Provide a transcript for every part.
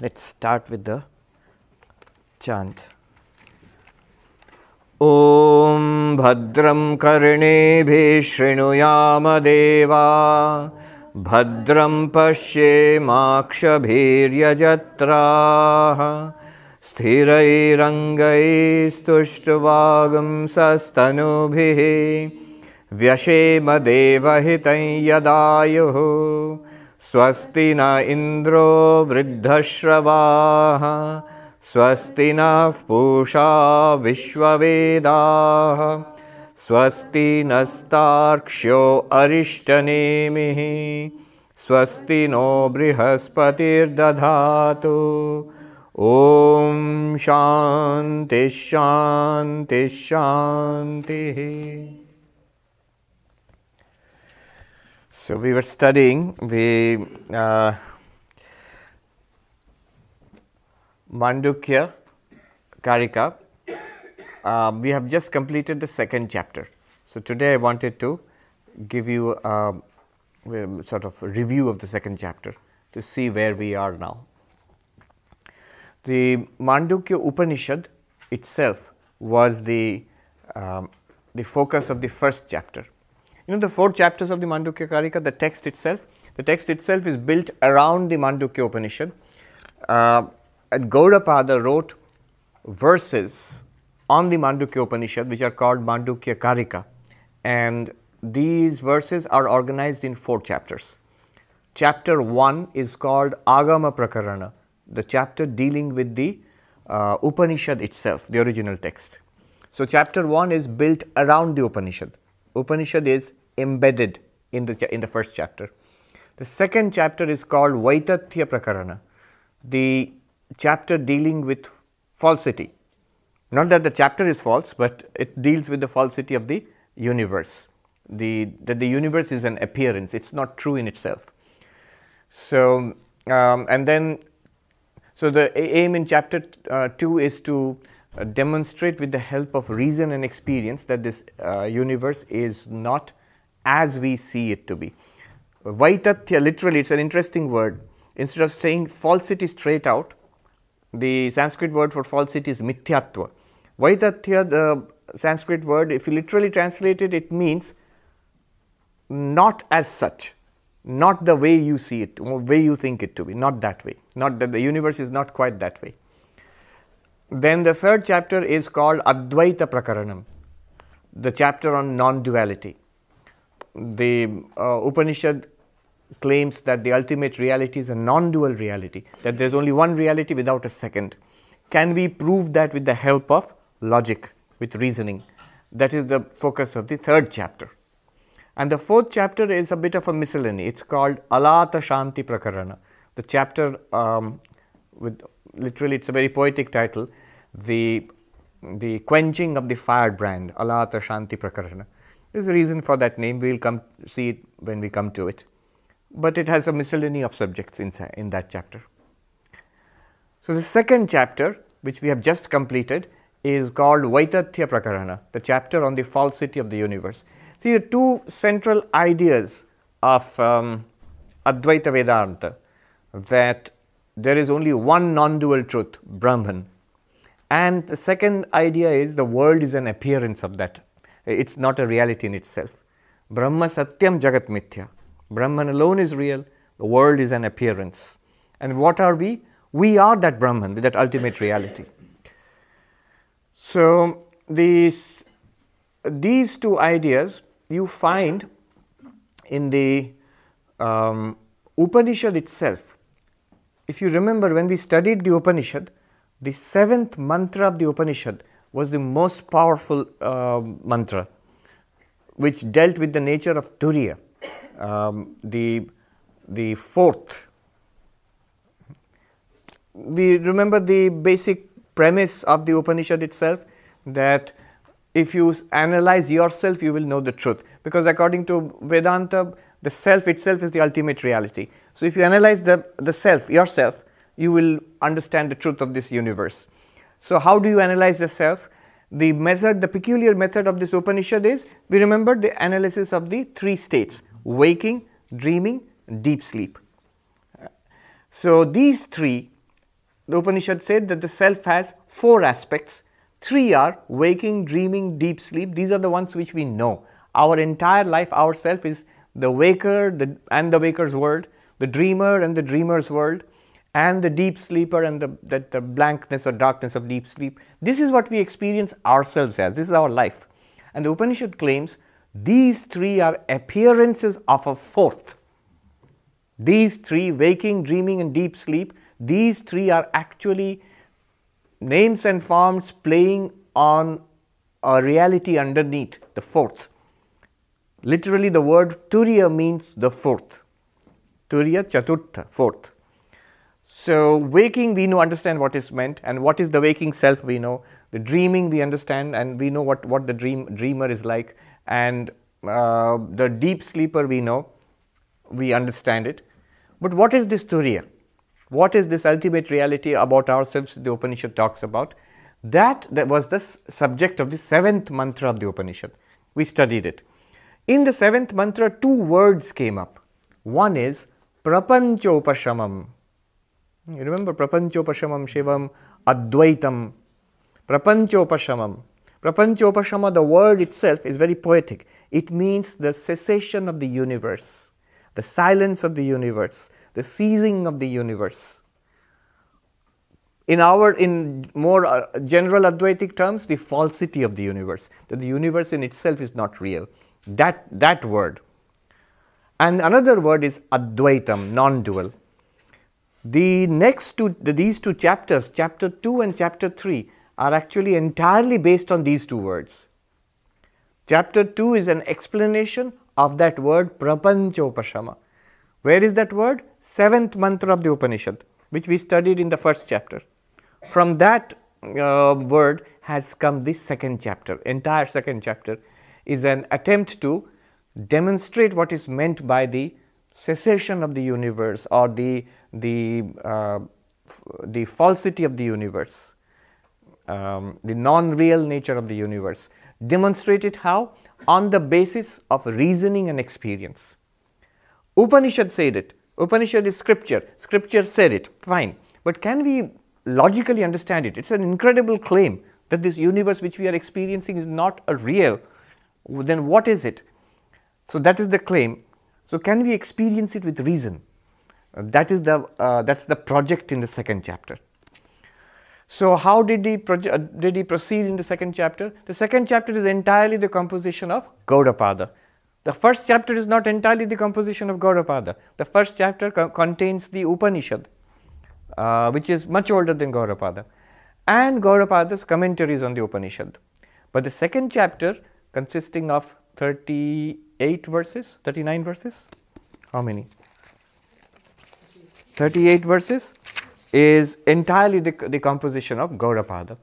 Let's start with the chant. Om Bhadram Karnebhi Shrunuyama Deva Bhadram Pashyemakshabhiryajatraha Sthirairangai Stushtvagam Sastanubhihi Vyashema Devahitai Yadayuhu Swasti na Indro Vriddhashravaha Swasti na Pusha Vishwavedaha Swasti nastarksho Arishtanemihi Swasti no Brihaspatir Dadhatu Om Shanti Shanti Shanti. So we were studying the Mandukya, Karika. We have just completed the second chapter. So today I wanted to give you a sort of a review of the second chapter to see where we are now. The Mandukya Upanishad itself was the focus of the first chapter. You know, the 4 chapters of the Mandukya Karika, the text itself is built around the Mandukya Upanishad. And Gaudapada wrote verses on the Mandukya Upanishad which are called Mandukya Karika, and these verses are organized in 4 chapters. Chapter 1 is called Agama Prakarana, the chapter dealing with the Upanishad itself, the original text. So chapter 1 is built around the Upanishad. Upanishad is embedded in the first chapter. The second chapter is called Vaitatya Prakarana, the chapter dealing with falsity. Not that the chapter is false, but it deals with the falsity of the universe. That the universe is an appearance, it's not true in itself. So, the aim in chapter 2 is to demonstrate with the help of reason and experience that this universe is not as we see it to be. Vaitatya, literally, it's an interesting word. Instead of saying falsity straight out, the Sanskrit word for falsity is mithyatva. Vaitatya, the Sanskrit word, if you literally translate it, it means not as such, not the way you see it, or way you think it to be, not that way, not that the universe is not quite that way. Then the third chapter is called Advaita Prakaranam, the chapter on non duality. The Upanishad claims that the ultimate reality is a non-dual reality, that there is only one reality without a second. Can we prove that with the help of logic, with reasoning? That is the focus of the third chapter. And the fourth chapter is a bit of a miscellany. It's called Alata Shanti Prakarana. The chapter, literally it's a very poetic title, the quenching of the firebrand, Alata Shanti Prakarana. There's a reason for that name. We'll come see it when we come to it. But it has a miscellany of subjects inside in that chapter. So the second chapter, which we have just completed, is called Vaitatya Prakarana, the chapter on the falsity of the universe. See, the 2 central ideas of Advaita Vedanta, that there is only one non-dual truth, Brahman. And the second idea is the world is an appearance of that. It's not a reality in itself. Brahma Satyam Jagat Mithya. Brahman alone is real, the world is an appearance. And what are we? We are that Brahman, with that ultimate reality. So these 2 ideas you find in the Upanishad itself. If you remember, when we studied the Upanishad, the 7th mantra of the Upanishad was the most powerful mantra, which dealt with the nature of Turiya. The 4th. We remember the basic premise of the Upanishad itself, that if you analyze yourself, you will know the truth. Because according to Vedanta, the self itself is the ultimate reality. So if you analyze the self, yourself, you will understand the truth of this universe. So how do you analyze the self? The peculiar method of this Upanishad is, we remember the analysis of the 3 states: waking, dreaming, deep sleep. So these 3 the Upanishad said that the self has 4 aspects. 3 are waking, dreaming, deep sleep. These are the ones which we know. Our entire life, our self is the waker and the waker's world, the dreamer and the dreamer's world, and the deep sleeper and the blankness or darkness of deep sleep. This is what we experience ourselves as. This is our life. And the Upanishad claims these 3 are appearances of a 4th. These 3, waking, dreaming and deep sleep, these 3 are actually names and forms playing on a reality underneath, the 4th. Literally the word Turiya means the 4th. Turiya Chaturtha, 4th. So waking we understand what is meant, and what is the waking self we know. The dreaming we understand and we know what the dreamer is like, and the deep sleeper we know, we understand it. But what is this Turiya? What is this ultimate reality about ourselves the Upanishad talks about? That was the subject of the 7th mantra of the Upanishad. We studied it. In the 7th mantra, 2 words came up. One is Prapanchopashamam. You remember Prapanchopashamam Shivam Advaitam. Prapanchopashamam. Prapanchopashama, the word itself is very poetic. It means the cessation of the universe, the silence of the universe, the ceasing of the universe. In more general Advaitic terms, the falsity of the universe, that the universe in itself is not real. That word. And another word is Advaitam, non-dual. These 2 chapters, chapter 2 and chapter 3, are actually entirely based on these 2 words. Chapter 2 is an explanation of that word Prapanchopashama. Where is that word? 7th mantra of the Upanishad, which we studied in the 1st chapter. From that word has come this 2nd chapter. Entire 2nd chapter is an attempt to demonstrate what is meant by the cessation of the universe, or the falsity of the universe, the non-real nature of the universe. Demonstrate it how? On the basis of reasoning and experience. Upanishad said it. Upanishad is scripture. Scripture said it. Fine. But can we logically understand it? It's an incredible claim that this universe which we are experiencing is not a real. Then what is it? So that is the claim. So can we experience it with reason? That's the project in the 2nd chapter. So how did he proceed in the 2nd chapter? The 2nd chapter is entirely the composition of Gaudapada. The 1st chapter is not entirely the composition of Gaudapada. The 1st chapter contains the Upanishad, which is much older than Gaudapada, and Gaudapada's commentaries on the Upanishad. But the 2nd chapter, consisting of 38 verses, 39 verses, how many? 38 verses, is entirely the composition of Gaudapada.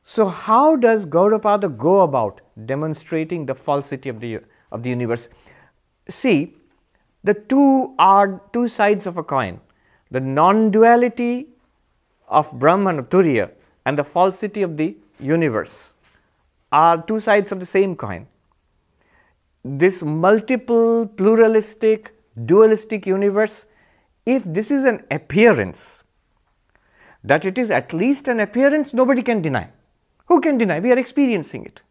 So how does Gaudapada go about demonstrating the falsity of the universe? See, the 2 are 2 sides of a coin. The non-duality of Brahman, of Turiya, and the falsity of the universe are 2 sides of the same coin. This multiple, pluralistic, dualistic universe, if this is an appearance, that it is at least an appearance, nobody can deny. Who can deny? We are experiencing it.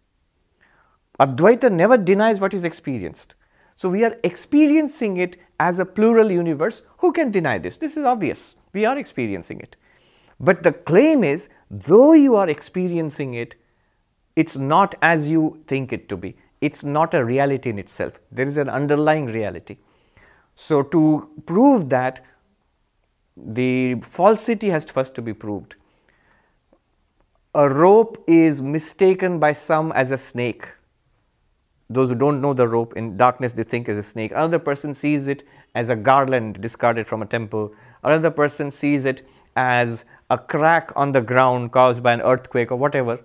Advaita never denies what is experienced. So we are experiencing it as a plural universe. Who can deny this? This is obvious. We are experiencing it. But the claim is, though you are experiencing it, it's not as you think it to be. It's not a reality in itself. There is an underlying reality. So to prove that, the falsity has first to be proved. A rope is mistaken by some as a snake. Those who don't know the rope, in darkness they think as a snake. Another person sees it as a garland discarded from a temple. Another person sees it as a crack on the ground caused by an earthquake or whatever.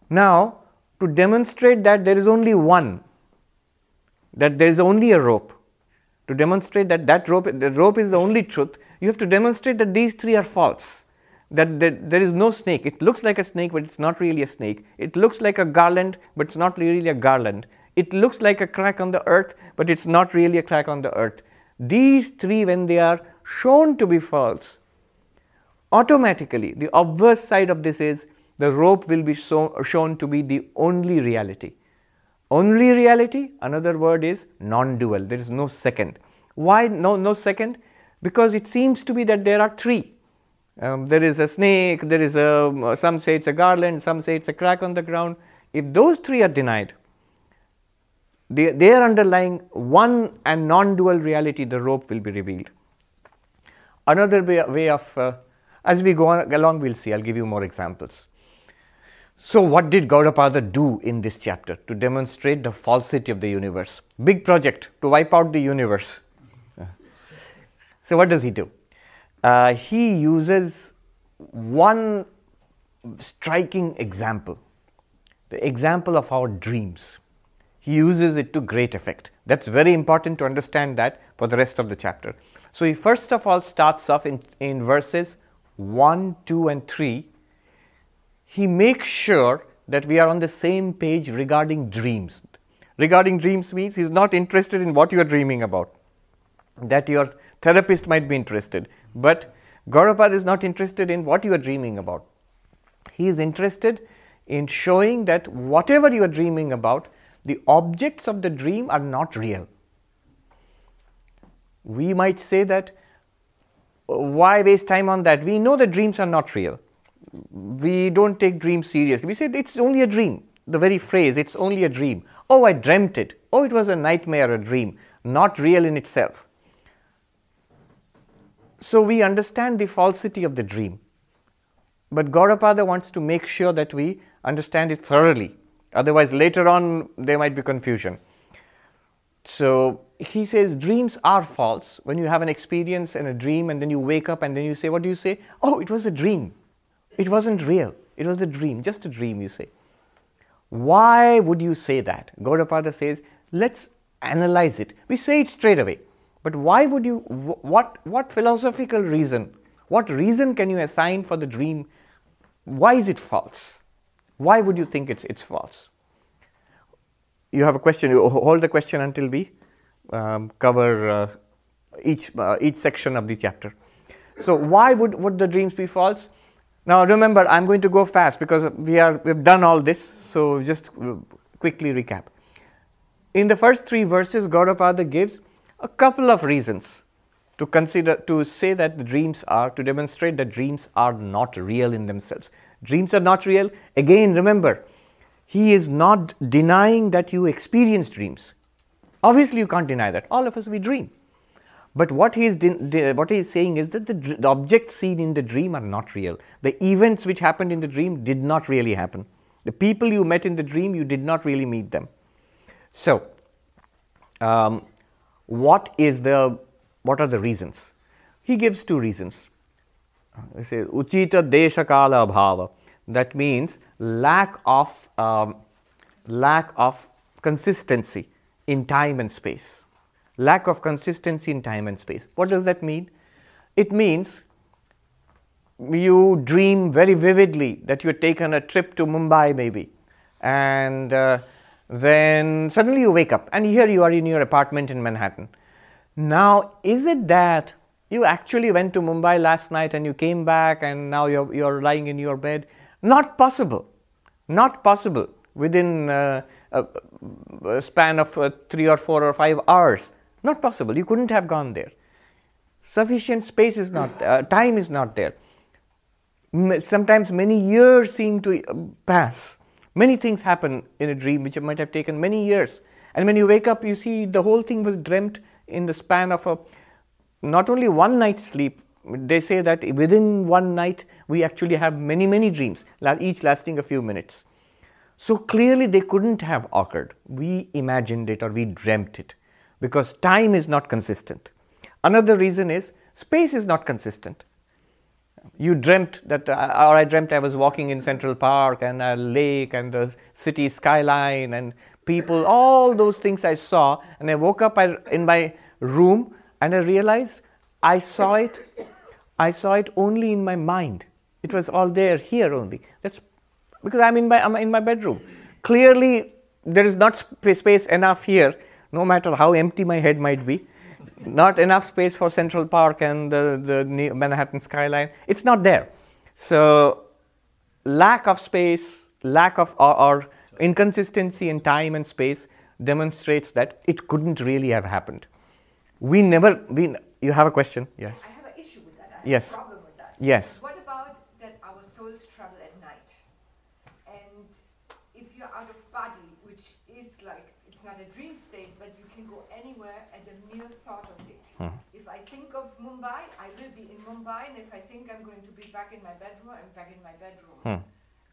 Now, to demonstrate that there is only one, that there is only a rope, to demonstrate that the rope is the only truth, you have to demonstrate that these 3 are false. That there is no snake. It looks like a snake, but it's not really a snake. It looks like a garland, but it's not really a garland. It looks like a crack on the earth, but it's not really a crack on the earth. These 3, when they are shown to be false, automatically the obverse side of this is the rope will be shown to be the only reality. Only reality, another word is non-dual. There is no second. Why no second? Because it seems to be that there are three. There is a snake, there is some say it's a garland, some say it's a crack on the ground. If those three are denied, they are underlying one and non-dual reality, the rope will be revealed. Another way of, as we go along, we'll see, I'll give you more examples. So what did Gaudapada do in this chapter to demonstrate the falsity of the universe? Big project to wipe out the universe. So what does he do? He uses one striking example, the example of our dreams. He uses it to great effect. That's very important to understand that for the rest of the chapter. So he first of all starts off in verses 1, 2 and 3. He makes sure that we are on the same page regarding dreams. Regarding dreams means he is not interested in what you are dreaming about, that your therapist might be interested. But Gaudapada is not interested in what you are dreaming about. He is interested in showing that whatever you are dreaming about, the objects of the dream are not real. We might say that, why waste time on that? We know that dreams are not real. We don't take dreams seriously. We say it's only a dream. The very phrase, it's only a dream. Oh, I dreamt it. Oh, it was a nightmare, a dream, not real in itself. So we understand the falsity of the dream. But Gaudapada wants to make sure that we understand it thoroughly. Otherwise, later on, there might be confusion. So he says dreams are false. When you have an experience and a dream and then you wake up and then you say, what do you say? Oh, it was a dream. It wasn't real. It was a dream, just a dream, you say. Why would you say that? Gaudapada says, let's analyze it. We say it straight away. But why would you, what philosophical reason, what reason can you assign for the dream? Why is it false? Why would you think it's false? You have a question, you hold the question until we cover each section of the chapter. So why would the dreams be false? Now remember, I'm going to go fast because we've done all this, so just quickly recap. In the first 3 verses, Gaudapada gives a couple of reasons to say that the dreams are, to demonstrate that dreams are not real in themselves. Dreams are not real. Again, remember, he is not denying that you experience dreams. Obviously, you can't deny that. All of us, we dream. But what he is saying is that the objects seen in the dream are not real. The events which happened in the dream did not really happen. The people you met in the dream, you did not really meet them. So, what are the reasons? He gives 2 reasons. He says, Uchita deshakala bhava. That means lack of consistency in time and space. Lack of consistency in time and space. What does that mean? It means you dream very vividly that you had taken a trip to Mumbai maybe, and then suddenly you wake up and here you are in your apartment in Manhattan. Now, is it that you actually went to Mumbai last night and you came back and now you're lying in your bed? Not possible. Not possible within a span of 3 or 4 or 5 hours. Not possible. You couldn't have gone there. Sufficient space is not, time is not there. Sometimes many years seem to pass. Many things happen in a dream which might have taken many years. And when you wake up, you see the whole thing was dreamt in the span of not only one night's sleep. They say that within one night, we actually have many dreams, each lasting a few minutes. So clearly they couldn't have occurred. We imagined it or we dreamt it because time is not consistent. Another reason is space is not consistent. You dreamt that, or I dreamt I was walking in Central Park and a lake and the city skyline and people, all those things I saw, and I woke up in my room and I realized I saw it only in my mind. It was all there here only. That's because I'm in my bedroom. Clearly, there is not space enough here, no matter how empty my head might be. not enough space for Central Park and the Manhattan skyline. It's not there. So lack of space, lack of or inconsistency in time and space demonstrates that it couldn't really have happened. You have a question? Yes. I have an issue with that. Yes. I have a problem with that. Yes. What about that our souls travel at night? And if you're out of body, which is like, it's not a dream state, but you can go anywhere at the mere thought of it. If I think of Mumbai, I will be in Mumbai, and if I think I'm going to be back in my bedroom, I'm back in my bedroom.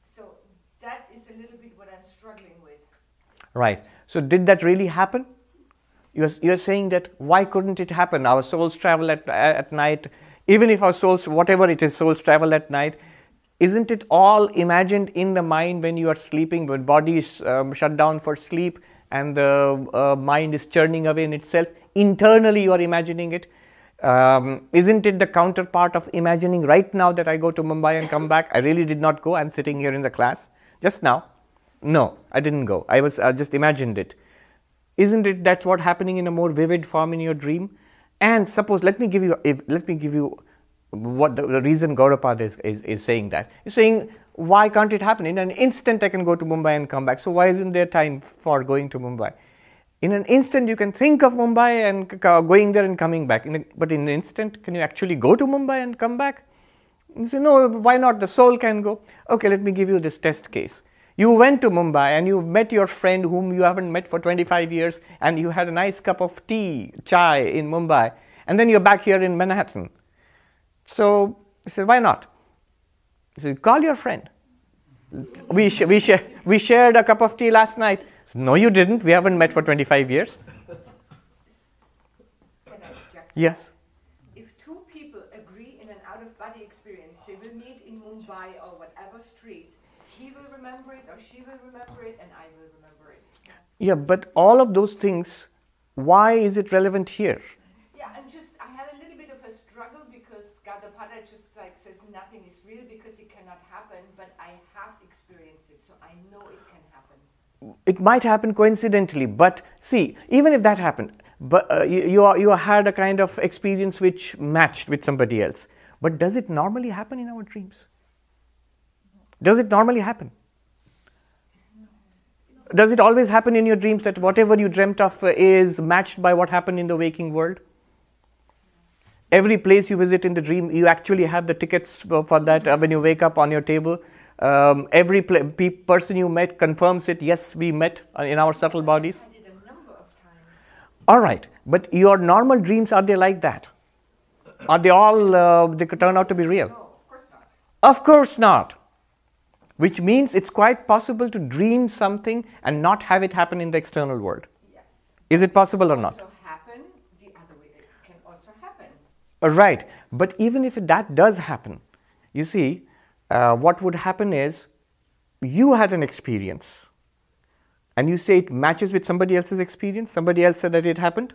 So that is a little bit what I'm struggling with. Right. So did that really happen? You're saying that why couldn't it happen? Our souls travel at night. Even if our souls, whatever it is, souls travel at night, isn't it all imagined in the mind when you are sleeping, when body is shut down for sleep and the mind is churning away in itself? Internally you are imagining it. Isn't it the counterpart of imagining right now that I go to Mumbai and come back? I really did not go. I'm sitting here in the class just now. No, I didn't go. I just imagined it. Isn't it that's what happening in a more vivid form in your dream? And suppose, let me give you what the reason Gaudapada is saying that. He's saying, why can't it happen? In an instant I can go to Mumbai and come back. So why isn't there time for going to Mumbai? In an instant you can think of Mumbai and going there and coming back. But in an instant, can you actually go to Mumbai and come back? You say, no, why not? The soul can go. Okay, let me give you this test case. You went to Mumbai and you met your friend whom you haven't met for 25 years and you had a nice cup of tea, chai in Mumbai, and then you're back here in Manhattan. So you said, why not? You said, call your friend. We shared a cup of tea last night. So, no, you didn't. We haven't met for 25 years. Can I object? Yes. If two people agree in an out-of-body experience, they will meet in Mumbai or whatever street. He will remember it or she will remember it and I will remember it. Yeah, but all of those things, why is it relevant here? Yeah, I have a little bit of a struggle because Gaudapada just like says nothing is real because it cannot happen, but I have experienced it, so I know it can happen. It might happen coincidentally, but see, even if that happened, but you had a kind of experience which matched with somebody else. But does it normally happen in our dreams? Does it normally happen? Does it always happen in your dreams that whatever you dreamt of is matched by what happened in the waking world? Every place you visit in the dream, you actually have the tickets for that when you wake up on your table. Every person you met confirms it. Yes, we met in our subtle bodies. I did a number of times. All right, but your normal dreams, are they like that? Are they all, they could turn out to be real? No, of course not. Of course not. Which means it's quite possible to dream something and not have it happen in the external world. Yes. Is it possible or not? Also happen the other way. It can also happen. Right. But even if that does happen, you see, what would happen is you had an experience and you say it matches with somebody else's experience. Somebody else said that it happened.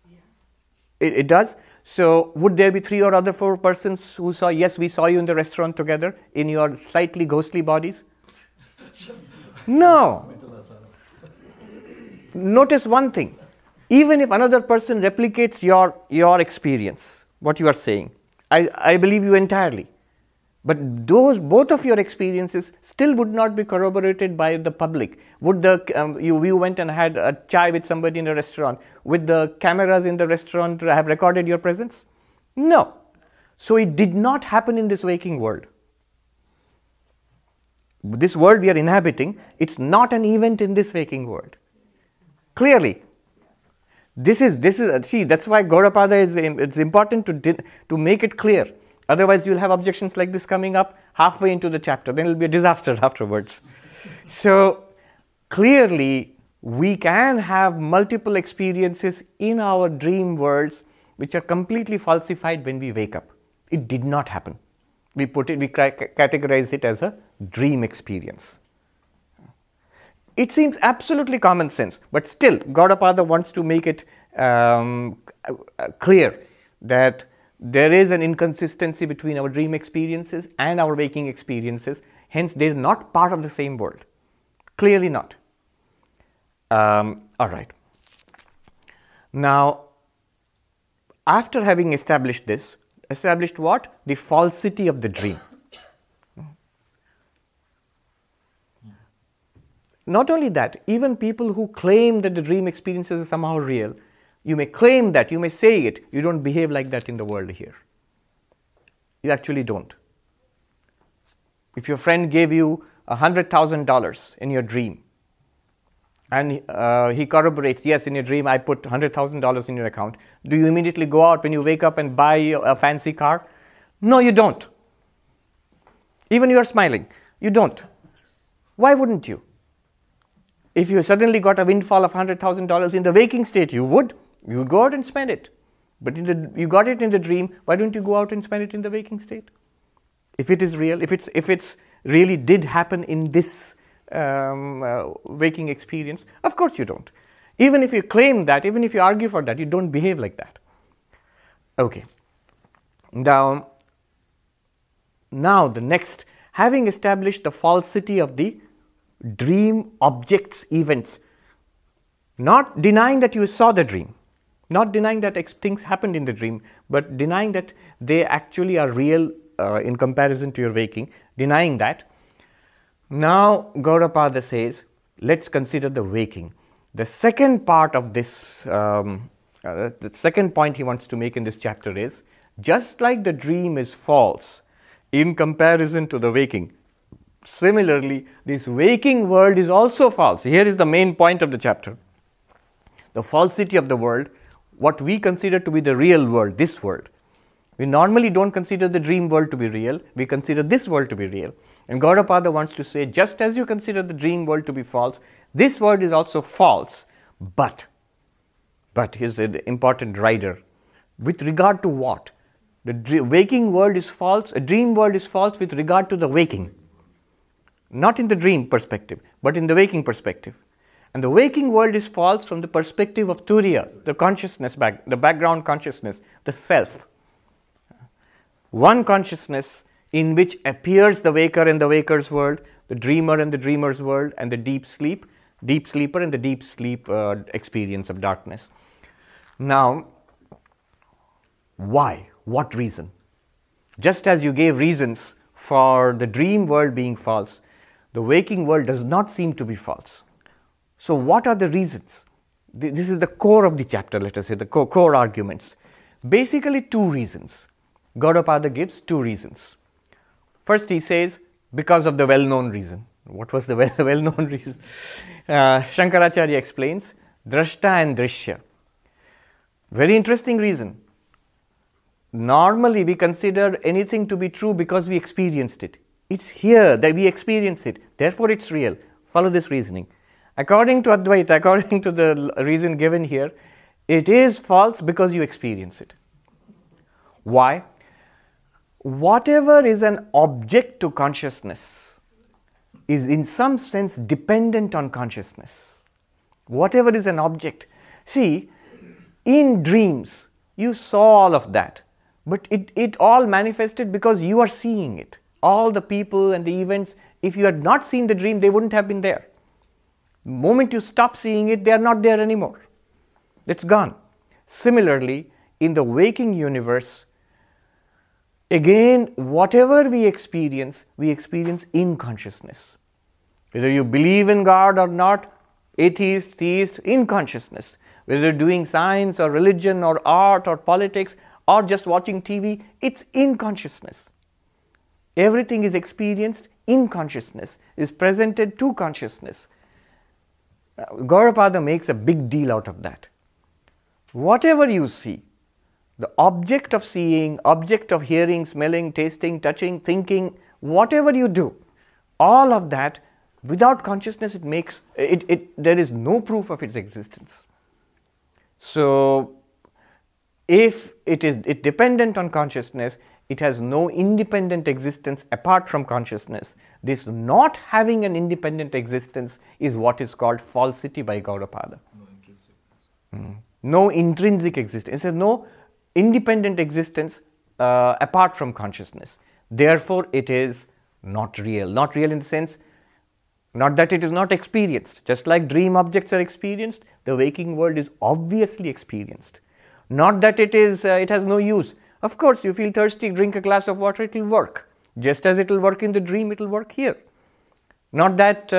Yeah. It does. So would there be 3 or 4 persons who saw, yes, we saw you in the restaurant together in your slightly ghostly bodies? No. Notice one thing. Even if another person replicates your experience, what you are saying, I believe you entirely. But both of your experiences still would not be corroborated by the public. Would you went and had a chai with somebody in a restaurant, would the cameras in the restaurant have recorded your presence? No. So it did not happen in this waking world. This world we are inhabiting, it's not an event in this waking world. Clearly. This is see, that's why Gaudapada it's important to make it clear. Otherwise, you'll have objections like this coming up halfway into the chapter. Then it'll be a disaster afterwards. So, clearly, we can have multiple experiences in our dream worlds which are completely falsified when we wake up. It did not happen. We categorize it as a dream experience. It seems absolutely common sense, but still, Gaudapada wants to make it clear that there is an inconsistency between our dream experiences and our waking experiences. Hence, they are not part of the same world. Clearly not. All right. Now, after having established this, established what? The falsity of the dream. Not only that, even people who claim that the dream experiences are somehow real, you may claim that, you may say it, you don't behave like that in the world here. You actually don't. If your friend gave you $100,000 in your dream, and he corroborates, yes, in your dream I put $100,000 in your account, do you immediately go out when you wake up and buy a fancy car? No, you don't. Even you are smiling, you don't. Why wouldn't you? If you suddenly got a windfall of $100,000 in the waking state, you would go out and spend it. But you got it in the dream, why don't you go out and spend it in the waking state? If it is real, if it's really did happen in this waking experience, of course you don't. Even if you claim that, even if you argue for that, you don't behave like that. Okay. Now the next, having established the falsity of the dream objects, events, not denying that you saw the dream, not denying that things happened in the dream, but denying that they actually are real in comparison to your waking, denying that. Now Gaudapada says, let's consider the waking. The second part of this, the second point he wants to make in this chapter is, just like the dream is false in comparison to the waking, similarly, this waking world is also false. Here is the main point of the chapter. The falsity of the world, what we consider to be the real world, this world. We normally don't consider the dream world to be real, we consider this world to be real. And Gaudapada wants to say, just as you consider the dream world to be false, this world is also false. But here's the important rider. With regard to what? The waking world is false, a dream world is false with regard to the waking. Not in the dream perspective, but in the waking perspective. And the waking world is false from the perspective of Turiya, the consciousness, the background consciousness, the self. One consciousness in which appears the waker and the waker's world, the dreamer and the dreamer's world, and the deep sleeper and the deep sleep experience of darkness. Now, why? What reason? Just as you gave reasons for the dream world being false, the waking world does not seem to be false. So what are the reasons? This is the core of the chapter, let us say, the core arguments. Basically two reasons. Gaudapada gives two reasons. First he says, because of the well-known reason. What was the well-known reason? Shankaracharya explains, drashta and drishya. Very interesting reason. Normally we consider anything to be true because we experienced it. It's here that we experience it, therefore it's real. Follow this reasoning. According to Advaita, according to the reason given here, it is false because you experience it. Why? Whatever is an object to consciousness is in some sense dependent on consciousness. Whatever is an object. See, in dreams, you saw all of that, but it all manifested because you are seeing it. All the people and the events, if you had not seen the dream, they wouldn't have been there. The moment you stop seeing it, they are not there anymore. It's gone. Similarly, in the waking universe, again, whatever we experience in consciousness. Whether you believe in God or not, atheist, theist, in consciousness. Whether you're doing science or religion or art or politics or just watching TV, it's in consciousness. Everything is experienced in consciousness, is presented to consciousness. Gaudapada makes a big deal out of that. Whatever you see, the object of seeing, object of hearing, smelling, tasting, touching, thinking, whatever you do, all of that, without consciousness, there is no proof of its existence. So, if it is dependent on consciousness, it has no independent existence apart from consciousness. This not having an independent existence is what is called falsity by Gaudapada. No intrinsic existence. It says no independent existence apart from consciousness. Therefore, it is not real. Not real in the sense Not that it is not experienced. Just like dream objects are experienced, the waking world is obviously experienced. Not that it has no use. Of course, you feel thirsty, drink a glass of water, it will work. Just as it will work in the dream, it will work here. Not that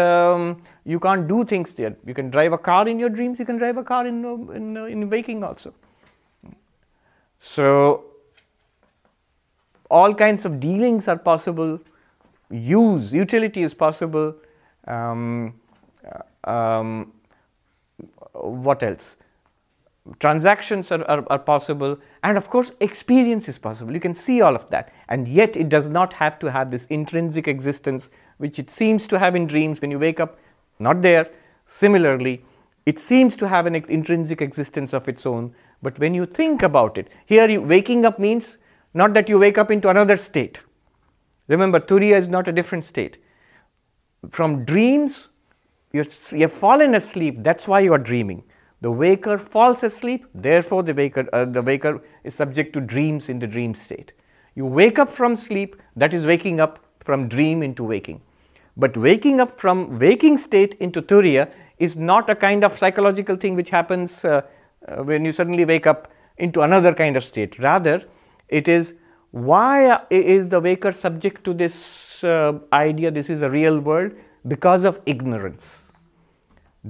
you can't do things there. You can drive a car in your dreams, you can drive a car in waking also. So, all kinds of dealings are possible, utility is possible. What else? Transactions are possible, and of course experience is possible. You can see all of that, and yet it does not have to have this intrinsic existence which it seems to have in dreams. When you wake up, not there. Similarly, it seems to have an intrinsic existence of its own, but when you think about it, here waking up means not that you wake up into another state. Remember, Turiya is not a different state. From dreams, you have fallen asleep, that's why you are dreaming. The waker falls asleep, therefore the waker is subject to dreams in the dream state. You wake up from sleep, that is waking up from dream into waking. But waking up from waking state into Turiya is not a kind of psychological thing which happens when you suddenly wake up into another kind of state. Rather, it is why is the waker subject to this idea, this is a real world? Because of ignorance.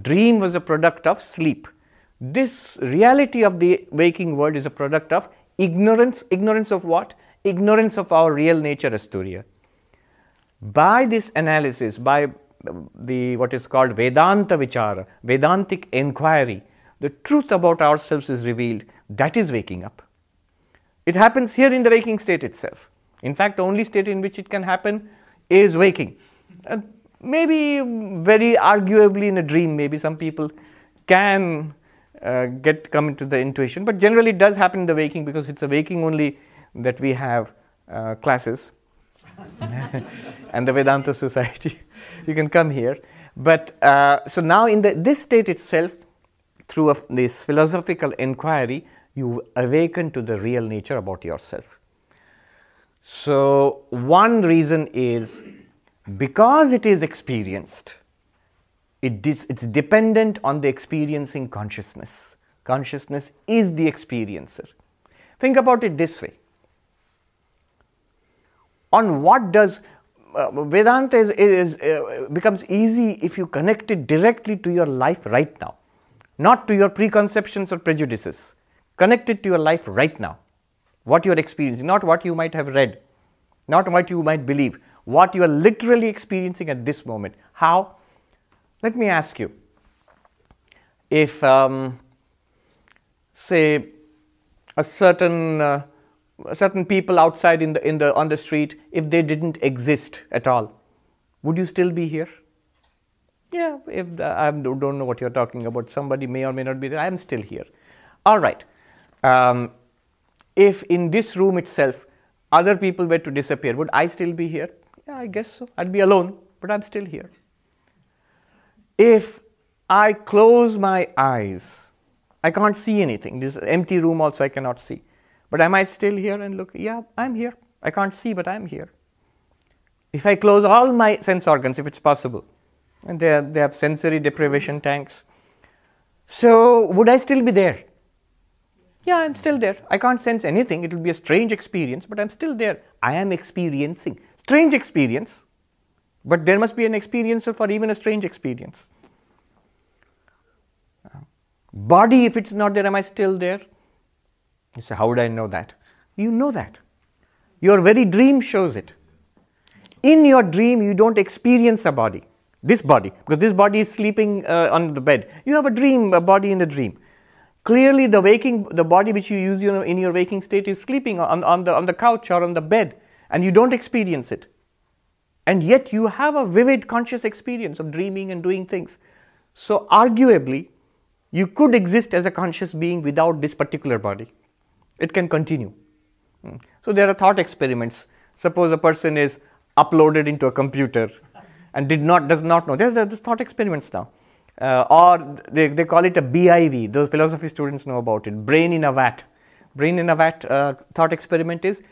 Dream was a product of sleep. This reality of the waking world is a product of ignorance. Ignorance of what? Ignorance of our real nature as Turiya. By this analysis, by what is called Vedanta Vichara, Vedantic inquiry, the truth about ourselves is revealed. That is waking up. It happens here in the waking state itself. In fact, the only state in which it can happen is waking. Maybe very arguably in a dream, maybe some people can come into the intuition, but generally it does happen in the waking, because it's a waking only that we have classes and the Vedanta Society. You can come here. But so now in this state itself, through this philosophical inquiry, you awaken to the real nature about yourself. So one reason is because it is experienced, it's dependent on the experiencing consciousness. Consciousness is the experiencer. Think about it this way. On what does Vedanta becomes easy if you connect it directly to your life right now, not to your preconceptions or prejudices. Connect it to your life right now. What you are experiencing, not what you might have read, not what you might believe, what you are literally experiencing at this moment. How? Let me ask you, if say a certain people outside on the street, if they didn't exist at all, would you still be here? Yeah, I don't know what you're talking about. Somebody may or may not be there. I am still here. All right. If in this room itself other people were to disappear, would I still be here? Yeah, I guess so. I'd be alone, but I'm still here. If I close my eyes, I can't see anything. This empty room also I cannot see. But am I still here and look? Yeah, I'm here. I can't see, but I'm here. If I close all my sense organs, if it's possible, and they have sensory deprivation tanks, so would I still be there? Yeah, I'm still there. I can't sense anything. It will be a strange experience, but I'm still there. I am experiencing. Strange experience, but there must be an experiencer for even a strange experience. Body, if it's not there, am I still there? You say, how would I know that? You know that. Your very dream shows it. In your dream, you don't experience a body, because this body is sleeping on the bed. You have a body in the dream. Clearly, the body which you use in your waking state is sleeping on the couch or on the bed, and you don't experience it. And yet, you have a vivid conscious experience of dreaming and doing things. So, arguably, you could exist as a conscious being without this particular body. It can continue. So, there are thought experiments. Suppose a person is uploaded into a computer and does not know. There's thought experiments now. Or they call it a BIV. Those philosophy students know about it. Brain in a vat. Brain in a vat thought experiment is,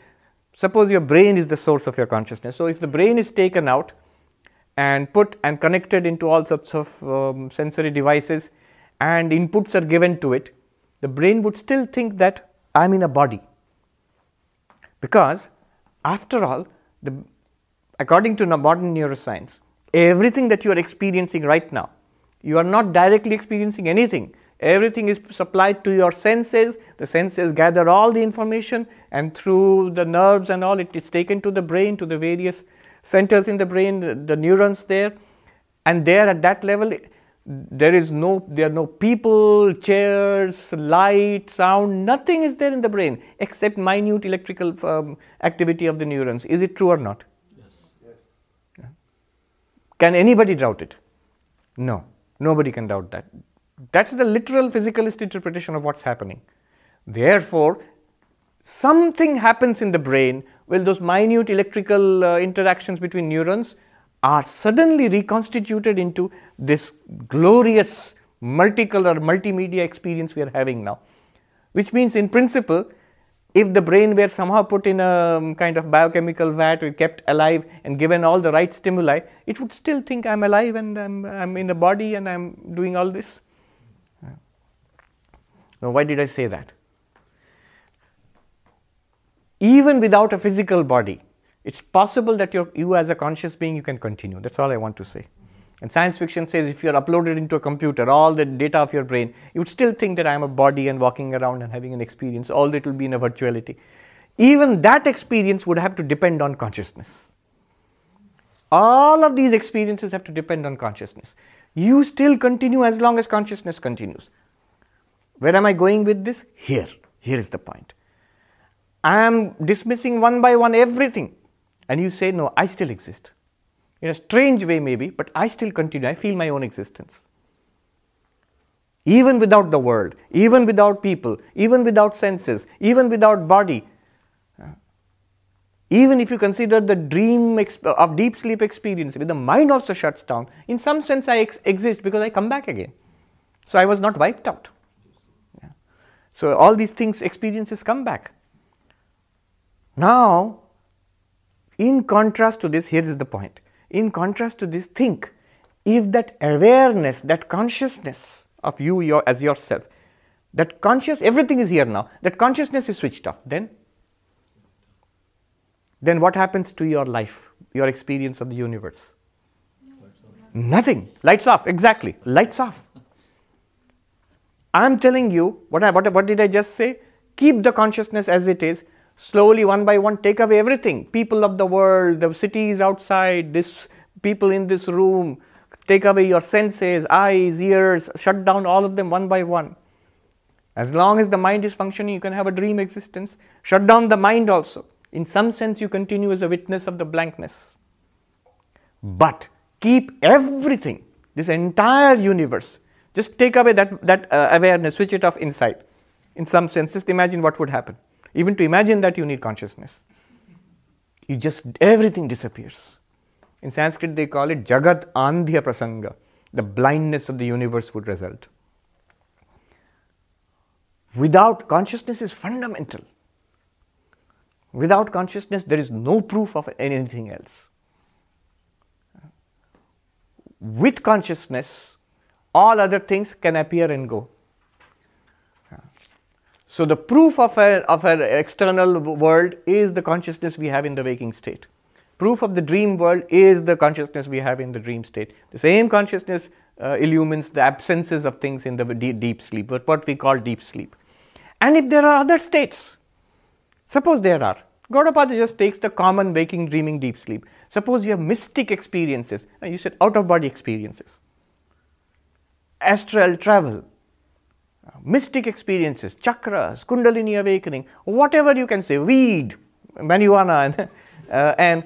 suppose your brain is the source of your consciousness. So if the brain is taken out and put and connected into all sorts of sensory devices, and inputs are given to it, the brain would still think that I'm in a body. Because after all, according to modern neuroscience, everything that you are experiencing right now, you are not directly experiencing anything. Everything is supplied to your senses. The senses gather all the information, and through the nerves and all, it is taken to the brain, to the various centers in the brain, the neurons there. And there at that level, there are no people, chairs, light, sound, nothing is there in the brain except minute electrical activity of the neurons. Is it true or not? Yes. Yeah. Can anybody doubt it? No, nobody can doubt that. That's the literal physicalist interpretation of what's happening. Therefore, something happens in the brain when those minute electrical interactions between neurons are suddenly reconstituted into this glorious multicolor multimedia experience we are having now. Which means, in principle, if the brain were somehow put in a kind of biochemical vat or kept alive and given all the right stimuli, it would still think I'm alive and I'm in a body and I'm doing all this. Now, why did I say that? Even without a physical body, it's possible that you as a conscious being, you can continue. That's all I want to say. And science fiction says if you are uploaded into a computer, all the data of your brain, you would still think that I am a body and walking around and having an experience. All that will be in a virtuality. Even that experience would have to depend on consciousness. All of these experiences have to depend on consciousness. You still continue as long as consciousness continues. Where am I going with this? Here. Here is the point. I am dismissing one by one everything. And you say, no, I still exist. In a strange way maybe, but I still continue. I feel my own existence. Even without the world, even without people, even without senses, even without body. Even if you consider the dream of deep sleep experience, when the mind also shuts down, in some sense I exist because I come back again. So I was not wiped out. Yeah. So all these things, experiences come back. Now, in contrast to this, here is the point. In contrast to this, think, if that awareness, that consciousness of you as yourself, that everything is here now, that consciousness is switched off, then what happens to your life, your experience of the universe? Nothing. Lights off, exactly. Lights off. I am telling you, what did I just say? Keep the consciousness as it is. Slowly, one by one, take away everything. People of the world, the cities outside, people in this room. Take away your senses, eyes, ears, shut down all of them one by one. As long as the mind is functioning, you can have a dream existence. Shut down the mind also. In some sense, you continue as a witness of the blankness. But keep everything, this entire universe. Just take away that awareness, switch it off inside. In some sense, just imagine what would happen. Even to imagine that, you need consciousness. Everything disappears. In Sanskrit, they call it Jagat Andhya Prasanga. The blindness of the universe would result. Without consciousness is fundamental. Without consciousness, there is no proof of anything else. With consciousness, all other things can appear and go. So the proof of an external world is the consciousness we have in the waking state. Proof of the dream world is the consciousness we have in the dream state. The same consciousness illumines the absences of things in the deep sleep, what we call deep sleep. And if there are other states, suppose there are, Gaudapada just takes the common waking, dreaming, deep sleep. Suppose you have mystic experiences, you said out-of-body experiences, astral travel, mystic experiences, chakras, kundalini awakening, whatever you can say, weed, marijuana, and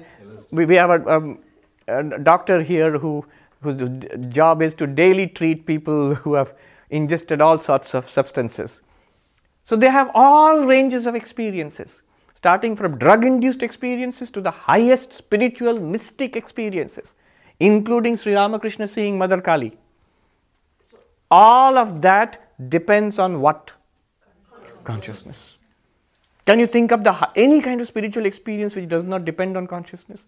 we have a doctor here whose job is to daily treat people who have ingested all sorts of substances. So they have all ranges of experiences, starting from drug-induced experiences to the highest spiritual, mystic experiences, including Sri Ramakrishna seeing Mother Kali. All of that depends on what? Consciousness. Can you think of any kind of spiritual experience which does not depend on consciousness?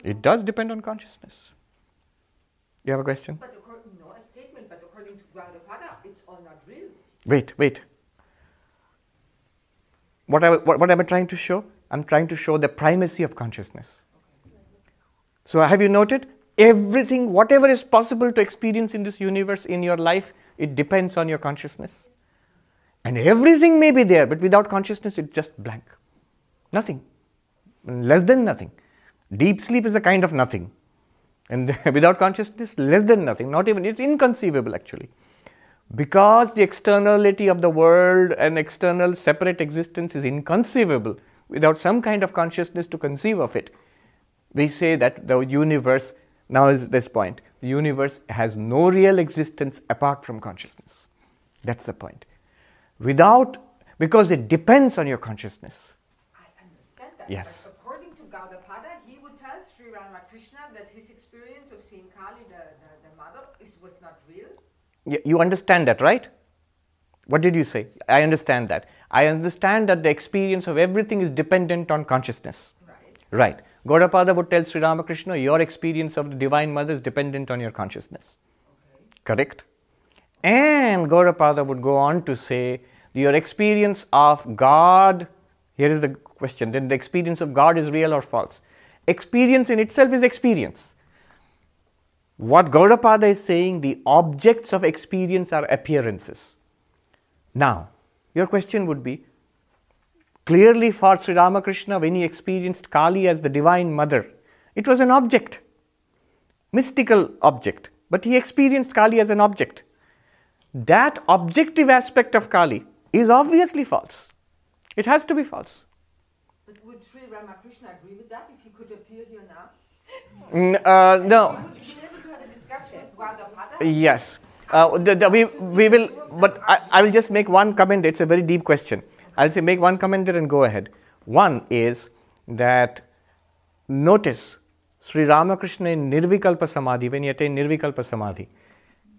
It does depend on consciousness. You have a question? But no, a statement, but according to Gaudapada, it's all not real. Wait. What am I trying to show? I'm trying to show the primacy of consciousness. So have you noted? Everything, whatever is possible to experience in this universe, in your life, it depends on your consciousness. And everything may be there, but without consciousness, it's just blank. Nothing. Less than nothing. Deep sleep is a kind of nothing. And without consciousness, less than nothing. Not even, it's inconceivable actually. Because the externality of the world and external separate existence is inconceivable without some kind of consciousness to conceive of it, we say that the universe, now is this point, the universe has no real existence apart from consciousness. That's the point. Because it depends on your consciousness. I understand that. Yes. But according to Gaudapada, he would tell Sri Ramakrishna that his experience of seeing Kali, the mother, was not real. You understand that, right? What did you say? I understand that. I understand that the experience of everything is dependent on consciousness. Right. Gaudapada would tell Sri Ramakrishna, your experience of the Divine Mother is dependent on your consciousness. Okay. Correct? And Gaudapada would go on to say, your experience of God, here is the question, then the experience of God is real or false? Experience in itself is experience. What Gaudapada is saying, the objects of experience are appearances. Now, your question would be, clearly for Sri Ramakrishna, when he experienced Kali as the Divine Mother, it was an object, mystical object, but he experienced Kali as an object. That objective aspect of Kali is obviously false. It has to be false. But would Sri Ramakrishna agree with that if he could appear here now? No. Would he be able to have a discussion with Gaudapada? Yes. We will, but I will just make one comment. It's a very deep question. I'll say make one comment there and go ahead. One is that notice Sri Ramakrishna in Nirvikalpa Samadhi, when he attained Nirvikalpa Samadhi,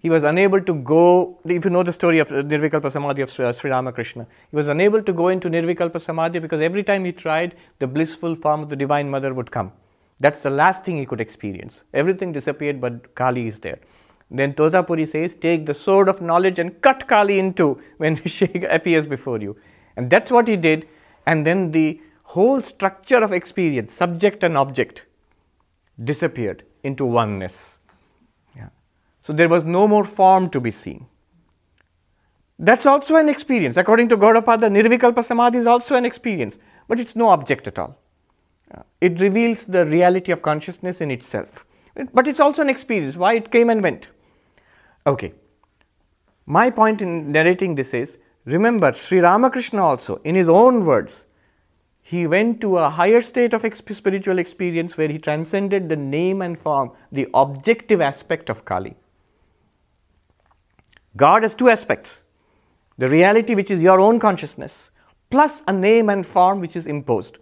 he was unable to go, if you know the story of Nirvikalpa Samadhi of Sri Ramakrishna, he was unable to go into Nirvikalpa Samadhi because every time he tried, the blissful form of the Divine Mother would come. That's the last thing he could experience. Everything disappeared, but Kali is there. Then Totapuri says, take the sword of knowledge and cut Kali in two when she appears before you. And that's what he did. And then the whole structure of experience, subject and object, disappeared into oneness. So there was no more form to be seen. That's also an experience. According to Gaudapada, Nirvikalpa Samadhi is also an experience, but it's no object at all. It reveals the reality of consciousness in itself. But it's also an experience, why it came and went. Okay. My point in narrating this is, remember Sri Ramakrishna also, in his own words, he went to a higher state of spiritual experience where he transcended the name and form, the objective aspect of Kali. God has two aspects, the reality which is your own consciousness, plus a name and form which is imposed.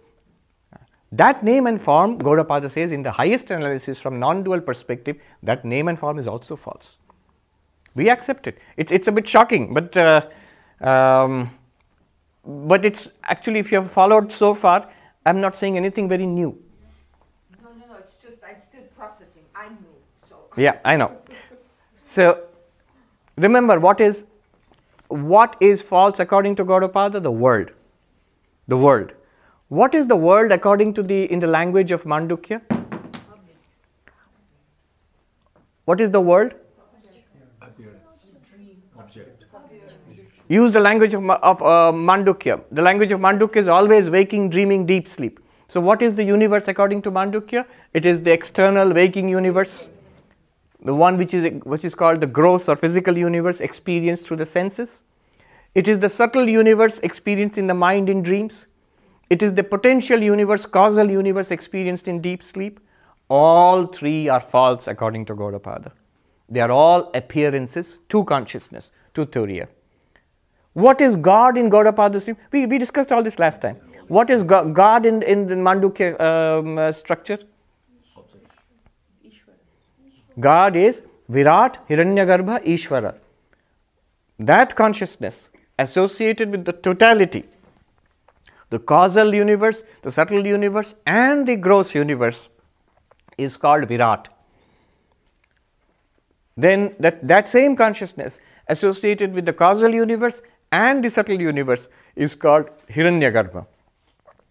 That name and form, Gaudapada says, in the highest analysis from non-dual perspective, that name and form is also false. We accept it. It's a bit shocking, but it's actually, if you have followed so far, I'm not saying anything very new. No, it's just I'm still processing. I knew, so. Yeah, I know. So, remember, what is false according to Gaudapada? The world. The world. What is the world according to in the language of Mandukya? What is the world? Appearance. Object. Use the language of Mandukya. The language of Mandukya is always waking, dreaming, deep sleep. So what is the universe according to Mandukya? It is the external waking universe, the one which is called the gross or physical universe experienced through the senses. It is the subtle universe experienced in the mind in dreams. It is the potential universe, causal universe experienced in deep sleep. All three are false according to Gaudapada. They are all appearances to consciousness, to Turiya. What is God in Gaudapada's dream? We discussed all this last time. What is God in the Mandukya structure? God is Virat, Hiranyagarbha, Ishvara. That consciousness associated with the totality, the causal universe, the subtle universe, and the gross universe is called Virat. then that same consciousness associated with the causal universe and the subtle universe is called Hiranyagarbha.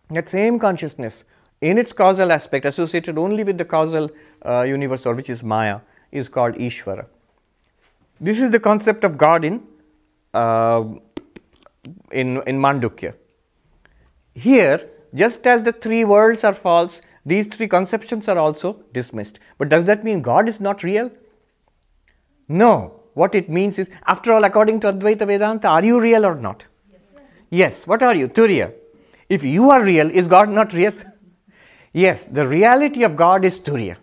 That same consciousness in its causal aspect associated only with the causal universe, or which is Maya, is called Ishvara. This is the concept of God in Mandukya. Here, just as the three worlds are false, these three conceptions are also dismissed. But does that mean God is not real? No. What it means is, after all, according to Advaita Vedanta, are you real or not? Yes. What are you? Turiya. If you are real, is God not real? Yes, the reality of God is Turiya.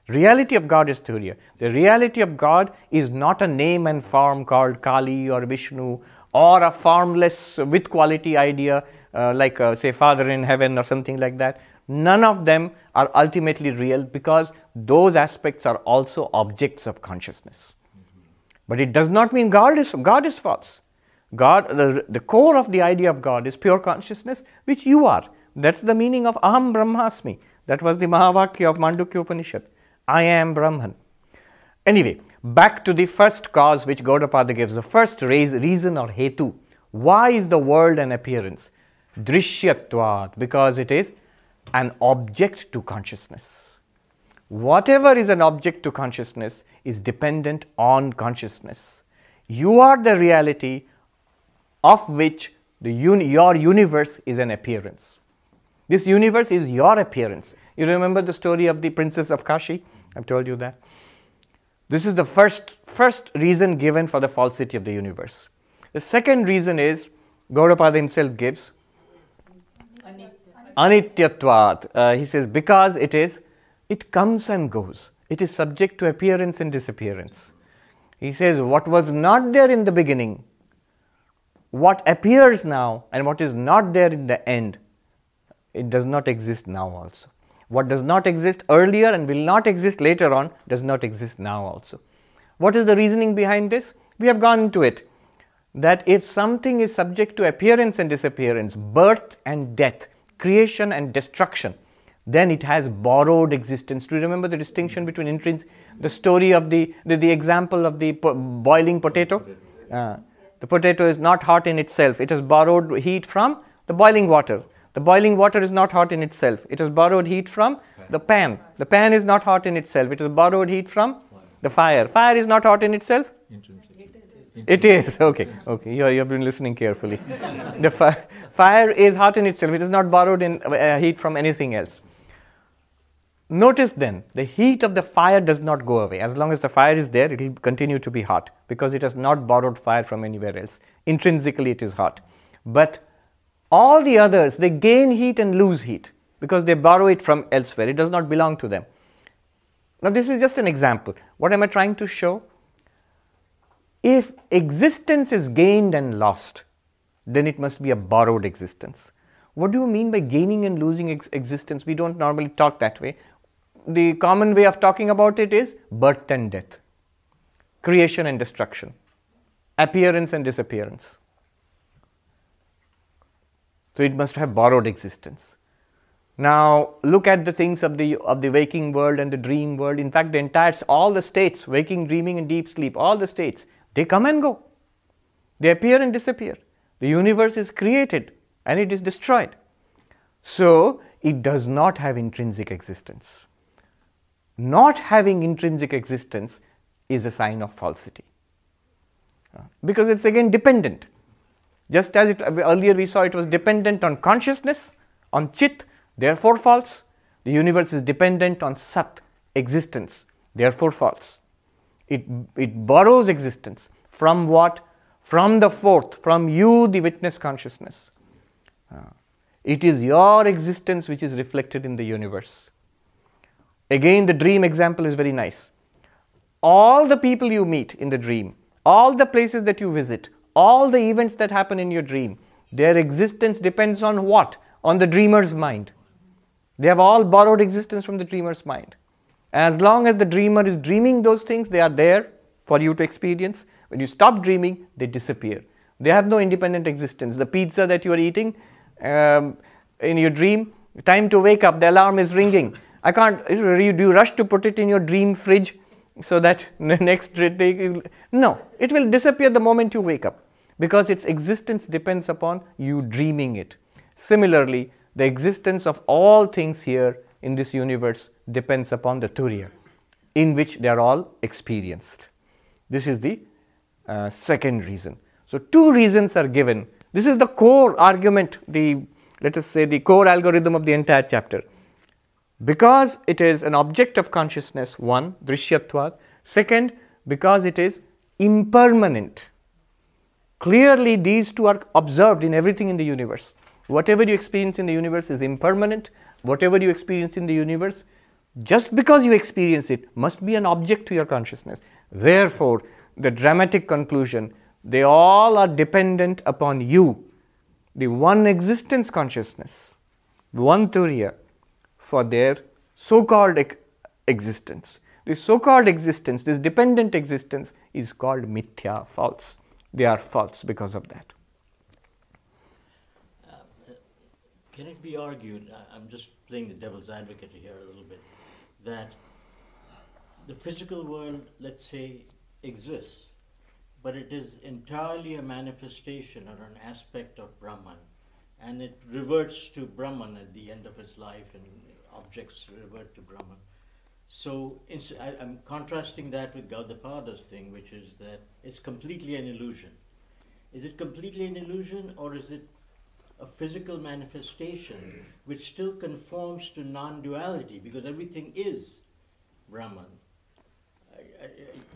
Reality of God is Turiya. The reality of God is not a name and form called Kali or Vishnu, or a formless with quality idea like say Father in heaven or something like that. None of them are ultimately real, because those aspects are also objects of consciousness. But it does not mean God is false. God, the core of the idea of God is pure consciousness, which you are. That's the meaning of Aham Brahmasmi. That was the Mahavakya of Mandukya Upanishad. I am Brahman. Anyway, back to the first cause which Gaudapada gives, the first reason or hetu. Why is the world an appearance? Drishyatvat, because it is an object to consciousness. Whatever is an object to consciousness is dependent on consciousness. You are the reality of which your universe is an appearance. This universe is your appearance. You remember the story of the Princess of Kashi? I've told you that. This is the first reason given for the falsity of the universe. The second reason is, Gaudapada himself gives, Anityatvat. He says, because it comes and goes. It is subject to appearance and disappearance. He says, what was not there in the beginning, what appears now, and what is not there in the end, it does not exist now also. What does not exist earlier and will not exist later on does not exist now also. What is the reasoning behind this? We have gone into it. That if something is subject to appearance and disappearance, birth and death, creation and destruction, then it has borrowed existence. Do you remember the distinction between intrinsic, the story of the example of the boiling potato? The potato is not hot in itself. It has borrowed heat from the boiling water. The boiling water is not hot in itself. It has borrowed heat from the pan. The pan is not hot in itself. It has borrowed heat from the fire. Fire is not hot in itself. It is. Okay. You have been listening carefully. The fire is hot in itself. It is not borrowed heat from anything else. Notice then, the heat of the fire does not go away. As long as the fire is there, it will continue to be hot, because it has not borrowed fire from anywhere else. Intrinsically, it is hot. But all the others, they gain heat and lose heat, because they borrow it from elsewhere. It does not belong to them. Now, this is just an example. What am I trying to show? If existence is gained and lost, then it must be a borrowed existence. What do you mean by gaining and losing existence? We don't normally talk that way. The common way of talking about it is birth and death, creation and destruction, appearance and disappearance. So it must have borrowed existence. Now look at the things of the waking world and the dream world. In fact, all the states, waking, dreaming and deep sleep, all the states, they come and go. They appear and disappear. The universe is created and it is destroyed. So it does not have intrinsic existence. Not having intrinsic existence is a sign of falsity, because it's again dependent. Just as earlier we saw, it was dependent on consciousness, on Chit, therefore false. The universe is dependent on Sat, existence, therefore false. It borrows existence from what? From the fourth, from you, the witness consciousness. It is your existence which is reflected in the universe. Again, the dream example is very nice. All the people you meet in the dream, all the places that you visit, all the events that happen in your dream, their existence depends on what? On the dreamer's mind. They have all borrowed existence from the dreamer's mind. As long as the dreamer is dreaming those things, they are there for you to experience. When you stop dreaming, they disappear. They have no independent existence. The pizza that you are eating in your dream, time to wake up, the alarm is ringing. Do you rush to put it in your dream fridge so that the next day, no, it will disappear the moment you wake up, because its existence depends upon you dreaming it. Similarly, the existence of all things here in this universe depends upon the turiya, in which they are all experienced. This is the second reason. So, two reasons are given. This is the core argument, let us say the core algorithm of the entire chapter. Because it is an object of consciousness, one, drishyatvad. Second, because it is impermanent. Clearly, these two are observed in everything in the universe. Whatever you experience in the universe is impermanent. Whatever you experience in the universe, just because you experience it, must be an object to your consciousness. Therefore, the dramatic conclusion, they all are dependent upon you, the one existence consciousness, one turiya, for their so-called existence. This so-called existence, this dependent existence, is called mithya, false. They are false because of that. Can it be argued, I'm just playing the devil's advocate here a little bit, that the physical world, let's say, exists, but it is entirely a manifestation or an aspect of Brahman, and it reverts to Brahman at the end of its life, and objects revert to Brahman. So I'm contrasting that with Gaudapada's thing, which is that it's completely an illusion. Is it completely an illusion, or is it a physical manifestation which still conforms to non-duality, because everything is Brahman?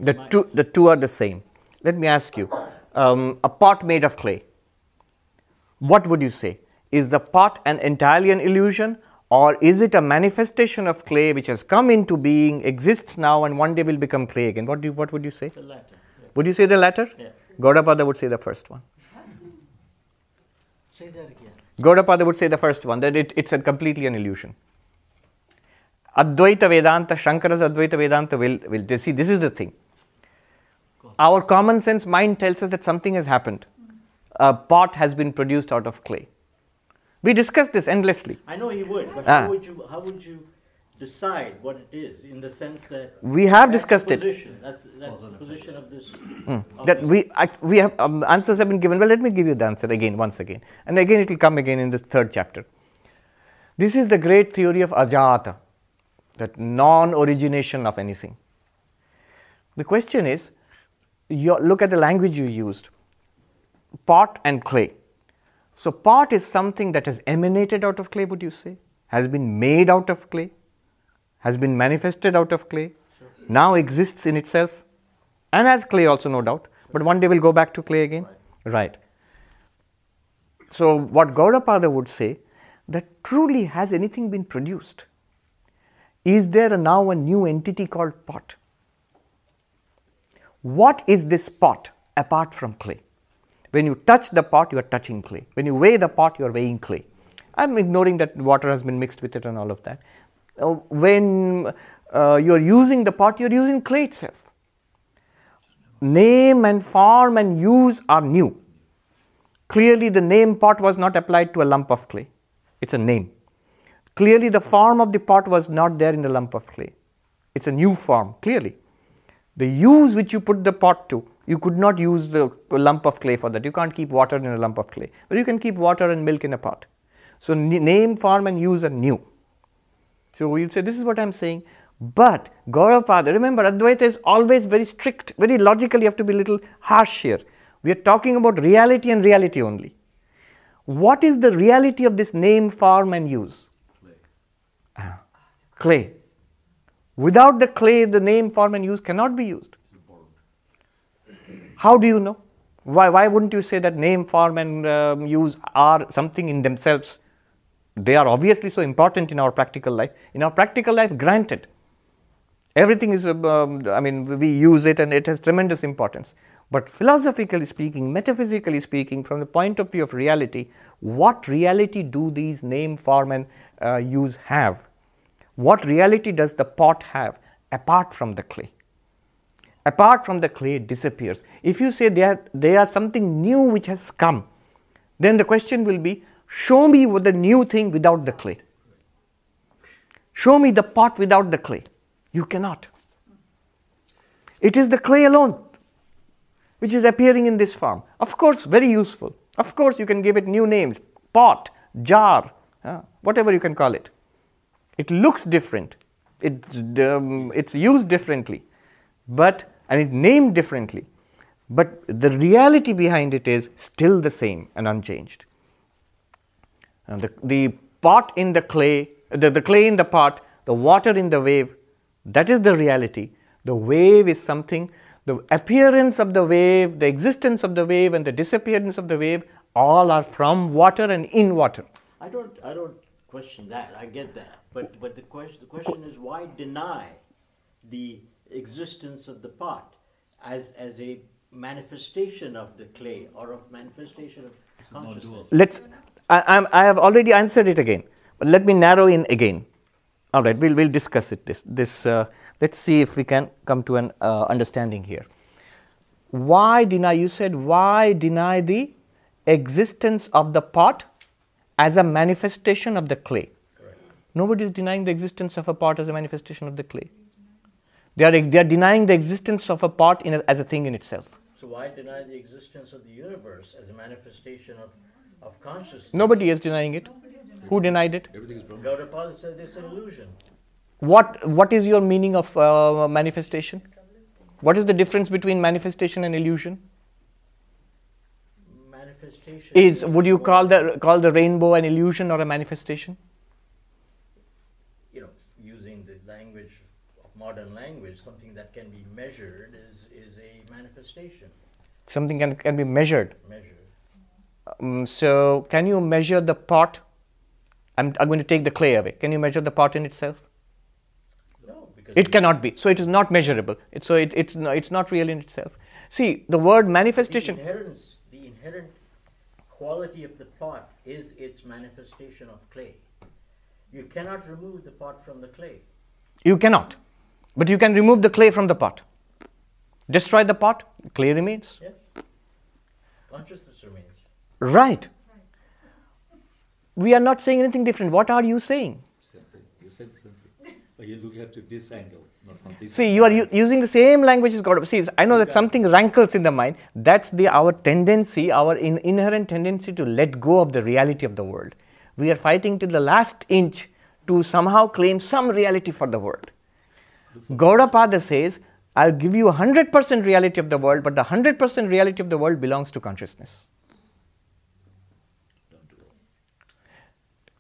The two are the same. Let me ask you, a pot made of clay, what would you say? Is the pot entirely an illusion, or is it a manifestation of clay which has come into being, exists now, and one day will become clay again? What would you say? The latter. Yeah. Would you say the latter? Yeah. Gaudapada would say the first one. Say that again. Gaudapada would say the first one, that it's completely an illusion. Advaita Vedanta, Shankara's Advaita Vedanta will see, this is the thing. Our common sense mind tells us that something has happened. A pot has been produced out of clay. We discussed this endlessly. I know he would, but how would you decide what it is, in the sense that we have discussed it. That's the position of this. That we have answers have been given. Well, let me give you the answer again, once again, and again it will come again in this third chapter. This is the great theory of ajata, that non-origination of anything. The question is, look at the language you used, pot and clay. So pot is something that has emanated out of clay, would you say? Has been made out of clay? Has been manifested out of clay? Sure. Now exists in itself, and as clay also, no doubt, but one day will go back to clay again? Right. So what Gaudapada would say, that truly has anything been produced? Is there now a new entity called pot? What is this pot apart from clay? When you touch the pot, you are touching clay. When you weigh the pot, you are weighing clay. I'm ignoring that water has been mixed with it and all of that. When you are using the pot, you are using clay itself. Name and form and use are new. Clearly, the name pot was not applied to a lump of clay. It's a name. Clearly, the form of the pot was not there in the lump of clay. It's a new form, clearly. The use which you put the pot to, you could not use the lump of clay for that. You can't keep water in a lump of clay, but you can keep water and milk in a pot. So name, form and use are new. So you say, this is what I'm saying. But Gaudapada, remember, Advaita is always very strict, very logical. You have to be a little harsh here. We are talking about reality and reality only. What is the reality of this name, form and use? Clay. Clay. Without the clay, the name, form and use cannot be used. How do you know? Why wouldn't you say that name, form and use are something in themselves? They are obviously so important in our practical life. In our practical life, granted, everything is, we use it and it has tremendous importance. But philosophically speaking, metaphysically speaking, from the point of view of reality, what reality do these name, form and use have? What reality does the pot have apart from the clay? Apart from the clay, it disappears. If you say they are something new which has come, then the question will be, show me the new thing without the clay. Show me the pot without the clay. You cannot. It is the clay alone which is appearing in this form. Of course, very useful. Of course, you can give it new names, pot, jar, whatever you can call it. It looks different. It's used differently, and it's named differently. But the reality behind it is still the same and unchanged. And the pot in the clay, the clay in the pot, the water in the wave, that is the reality. The wave is something, the appearance of the wave, the existence of the wave and the disappearance of the wave, all are from water and in water. I don't question that. I get that. But the question is, why deny the existence of the pot as a manifestation of the clay or of manifestation of consciousness? I have already answered it again, but let me narrow in again. All right, we'll discuss it. Let's see if we can come to an understanding here. Why deny? You said why deny the existence of the pot as a manifestation of the clay? Correct. Nobody is denying the existence of a pot as a manifestation of the clay. They are denying the existence of a pot as a thing in itself. So why deny the existence of the universe as a manifestation of consciousness? Nobody is denying it. Who denied it? Everything is Brahma. Gaudapada said it's an illusion. What is your meaning of manifestation? What is the difference between manifestation and illusion? Manifestation Would you call the rainbow an illusion or a manifestation? Using the language of modern language, something that can be measured is a manifestation. Something can be measured. Measured. So can you measure the pot? I'm going to take the clay away. Can you measure the pot in itself? No, because It cannot be. So it is not measurable. It's not real in itself. See, the word manifestation. The inherent quality of the pot is its manifestation of clay. You cannot remove the pot from the clay. You cannot. But you can remove the clay from the pot. Destroy the pot, clay remains. Yes. Consciousness remains. Right. We are not saying anything different. What are you saying? Same thing. You said the same thing. But you look at it this angle, not from this. See, you are using the same language as God. See, I know that something rankles in the mind. That's our tendency, our inherent tendency to let go of the reality of the world. We are fighting to the last inch to somehow claim some reality for the world. Gaudapada says, I'll give you 100% reality of the world, but the 100% reality of the world belongs to consciousness.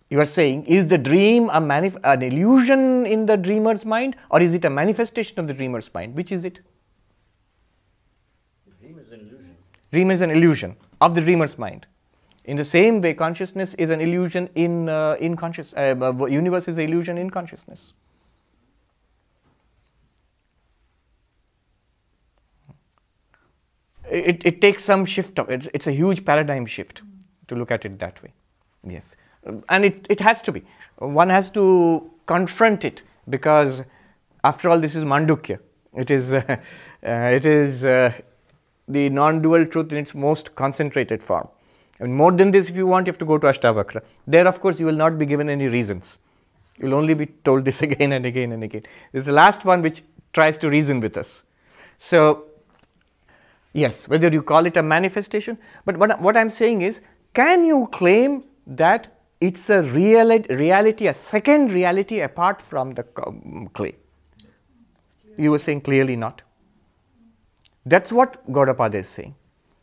You are saying, is the dream an illusion in the dreamer's mind, or is it a manifestation of the dreamer's mind? Which is it? The dream is an illusion. Dream is an illusion of the dreamer's mind. In the same way, consciousness is an illusion in consciousness. Universe is an illusion in consciousness. It takes some shift of it. It's a huge paradigm shift to look at it that way. Yes. And it has to be. One has to confront it, because after all, this is Mandukya. It is the non-dual truth in its most concentrated form. And more than this, if you want, you have to go to Ashtavakra. There, of course, you will not be given any reasons. You will only be told this again and again and again. This is the last one which tries to reason with us. So, yes, whether you call it a manifestation, but what I'm saying is, can you claim that it's a reality, a second reality apart from the clay? You were saying clearly not. That's what Gaudapada is saying.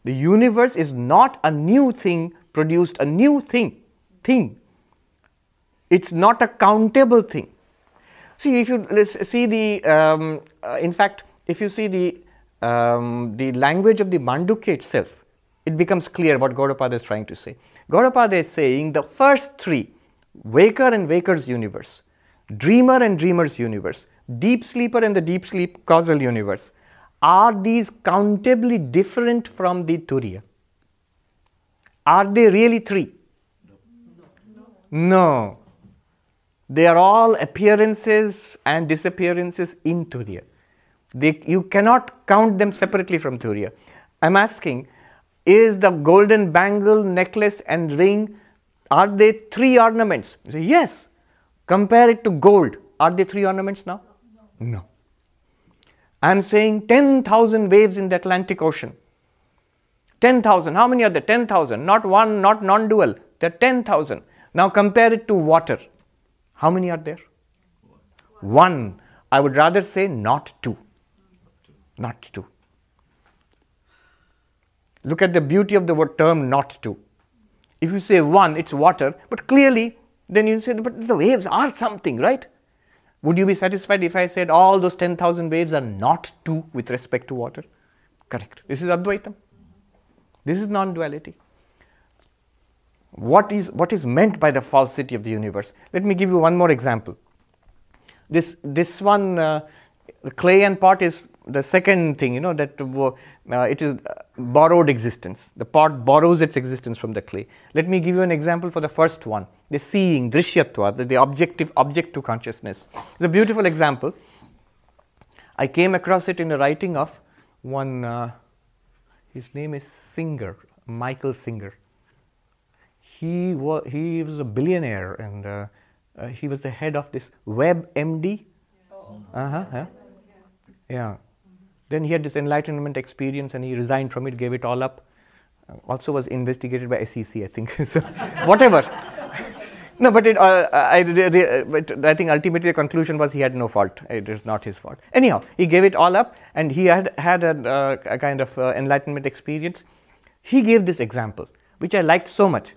The universe is not a new thing, produced a new thing. It's not a countable thing. See, if you see if you see the language of the Mandukya itself, it becomes clear what Gaudapada is trying to say. Gaudapada is saying the first three, waker and waker's universe, dreamer and dreamer's universe, deep sleeper and the deep sleep causal universe, are these countably different from the Turiya? Are they really three? No. They are all appearances and disappearances in Turiya. You cannot count them separately from Turiya. I'm asking, is the golden bangle, necklace and ring, are they three ornaments? You say, yes. Compare it to gold. Are they three ornaments now? No. I am saying 10,000 waves in the Atlantic Ocean. 10,000. How many are there? 10,000. Not one, not non-dual. There are 10,000. Now compare it to water. How many are there? One. I would rather say not two. Not two. Look at the beauty of the word term not two. If you say one, it's water, but clearly then you say, but the waves are something, right? Would you be satisfied if I said all those 10,000 waves are not two with respect to water? Correct. This is Advaitam. This is non-duality. What is meant by the falsity of the universe? Let me give you one more example. This one, the clay and pot is the second thing, that it is borrowed existence. The pot borrows its existence from the clay. Let me give you an example for the first one, the seeing, drishyatva, the object to consciousness. It's a beautiful example. I came across it in the writing of one, his name is Singer, Michael Singer. He was a billionaire, and he was the head of this WebMD. Yeah. Then he had this enlightenment experience and he resigned from it, gave it all up. Also was investigated by SEC, I think. So, whatever. No, but I think ultimately the conclusion was he had no fault. It is not his fault. Anyhow, he gave it all up and he had a kind of enlightenment experience. He gave this example, which I liked so much.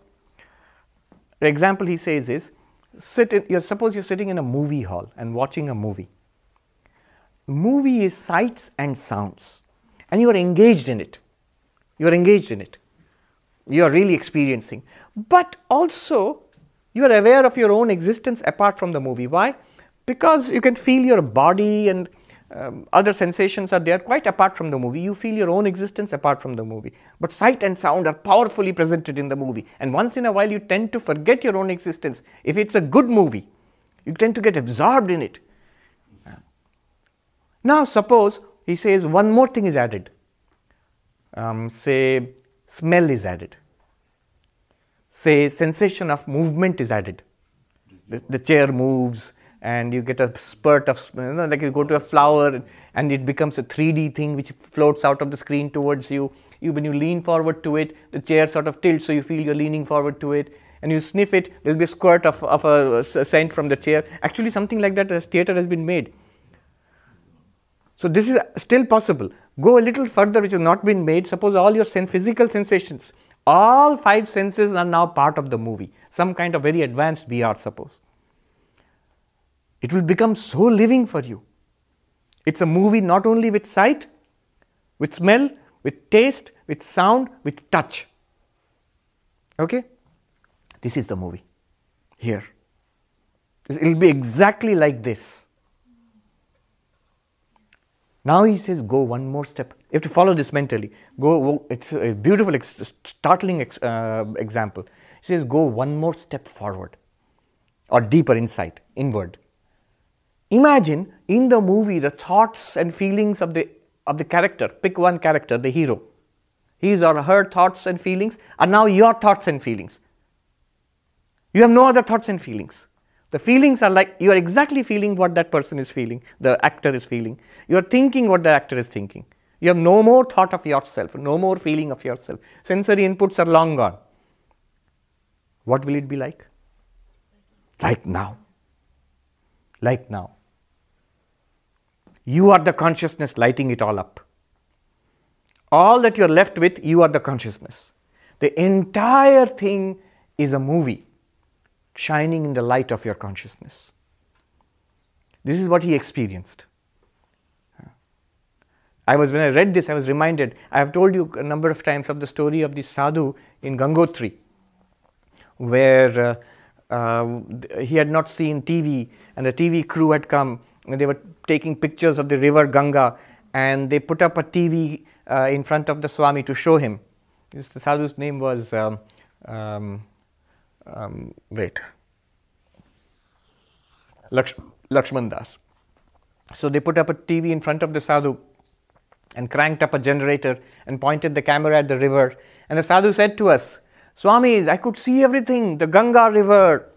The example he says is, suppose you're sitting in a movie hall and watching a movie. Movie is sights and sounds, and you are engaged in it. You are engaged in it. You are really experiencing. But also, you are aware of your own existence apart from the movie. Why? Because you can feel your body and other sensations are there quite apart from the movie. You feel your own existence apart from the movie. But sight and sound are powerfully presented in the movie. And once in a while, you tend to forget your own existence. If it's a good movie, you tend to get absorbed in it. Now suppose, he says, one more thing is added. Say, smell is added. Say, sensation of movement is added. The chair moves and you get a spurt of, like you go to a flower and it becomes a 3D thing which floats out of the screen towards you. When you lean forward to it, the chair sort of tilts so you feel you're leaning forward to it. And you sniff it, there will be a squirt of a scent from the chair. Actually, something like that as theatre has been made. So this is still possible. Go a little further, which has not been made. Suppose all your physical sensations, all 5 senses are now part of the movie. Some kind of very advanced VR, suppose. It will become so living for you. It's a movie not only with sight, with smell, with taste, with sound, with touch. Okay? This is the movie. Here. It will be exactly like this. Now he says, go one more step. You have to follow this mentally. It's a beautiful, startling example. He says, go one more step forward or deeper insight, inward. Imagine in the movie the thoughts and feelings of the character. Pick one character, the hero. His or her thoughts and feelings are now your thoughts and feelings. You have no other thoughts and feelings. The feelings are like, you are exactly feeling what that person is feeling, the actor is feeling. You are thinking what the actor is thinking. You have no more thought of yourself, no more feeling of yourself. Sensory inputs are long gone. What will it be like? Like now. Like now. You are the consciousness lighting it all up. All that you are left with, you are the consciousness. The entire thing is a movie shining in the light of your consciousness. This is what he experienced. When I read this, I was reminded, I have told you a number of times of the story of the sadhu in Gangotri, where he had not seen TV and the TV crew had come and they were taking pictures of the river Ganga and they put up a TV in front of the Swami to show him. The sadhu's name was Lakshman Das. So they put up a TV in front of the sadhu and cranked up a generator and pointed the camera at the river. And the sadhu said to us, Swamis, I could see everything, the Ganga river,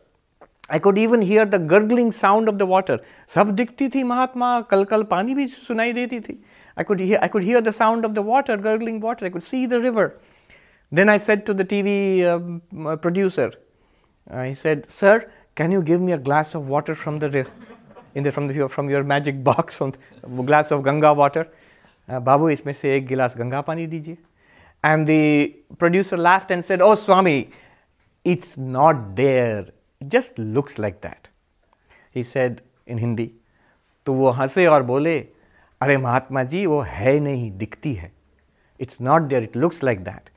I could even hear the gurgling sound of the water. Sab dikhti thi Mahatma, kal kal pani bhi sunai deti thi. I could hear the sound of the water, gurgling water. I could see the river. Then I said to the TV producer, he said, "Sir, can you give me a glass of water from from your magic box, from a glass of Ganga water? Babu, isme se ek gilas Ganga pani dijiye." And the producer laughed and said, "Oh Swami, it's not there. It just looks like that." He said in Hindi, तो वो हंसे और बोले, "अरे महात्मा जी, वो है नहीं, दिखती है. It's not there, it looks like that."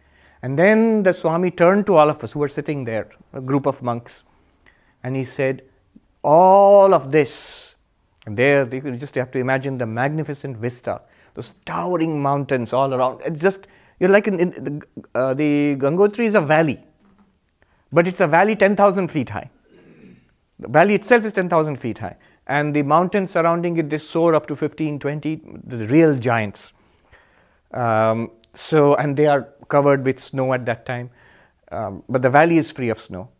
And then the Swami turned to all of us who were sitting there, a group of monks, and he said, all of this, and there you just have to imagine the magnificent vista, those towering mountains all around. It's just, you're like the Gangotri is a valley, but it's a valley 10,000 feet high. The valley itself is 10,000 feet high, and the mountains surrounding it, they soar up to 15, 20, the real giants. And they are covered with snow at that time, but the valley is free of snow.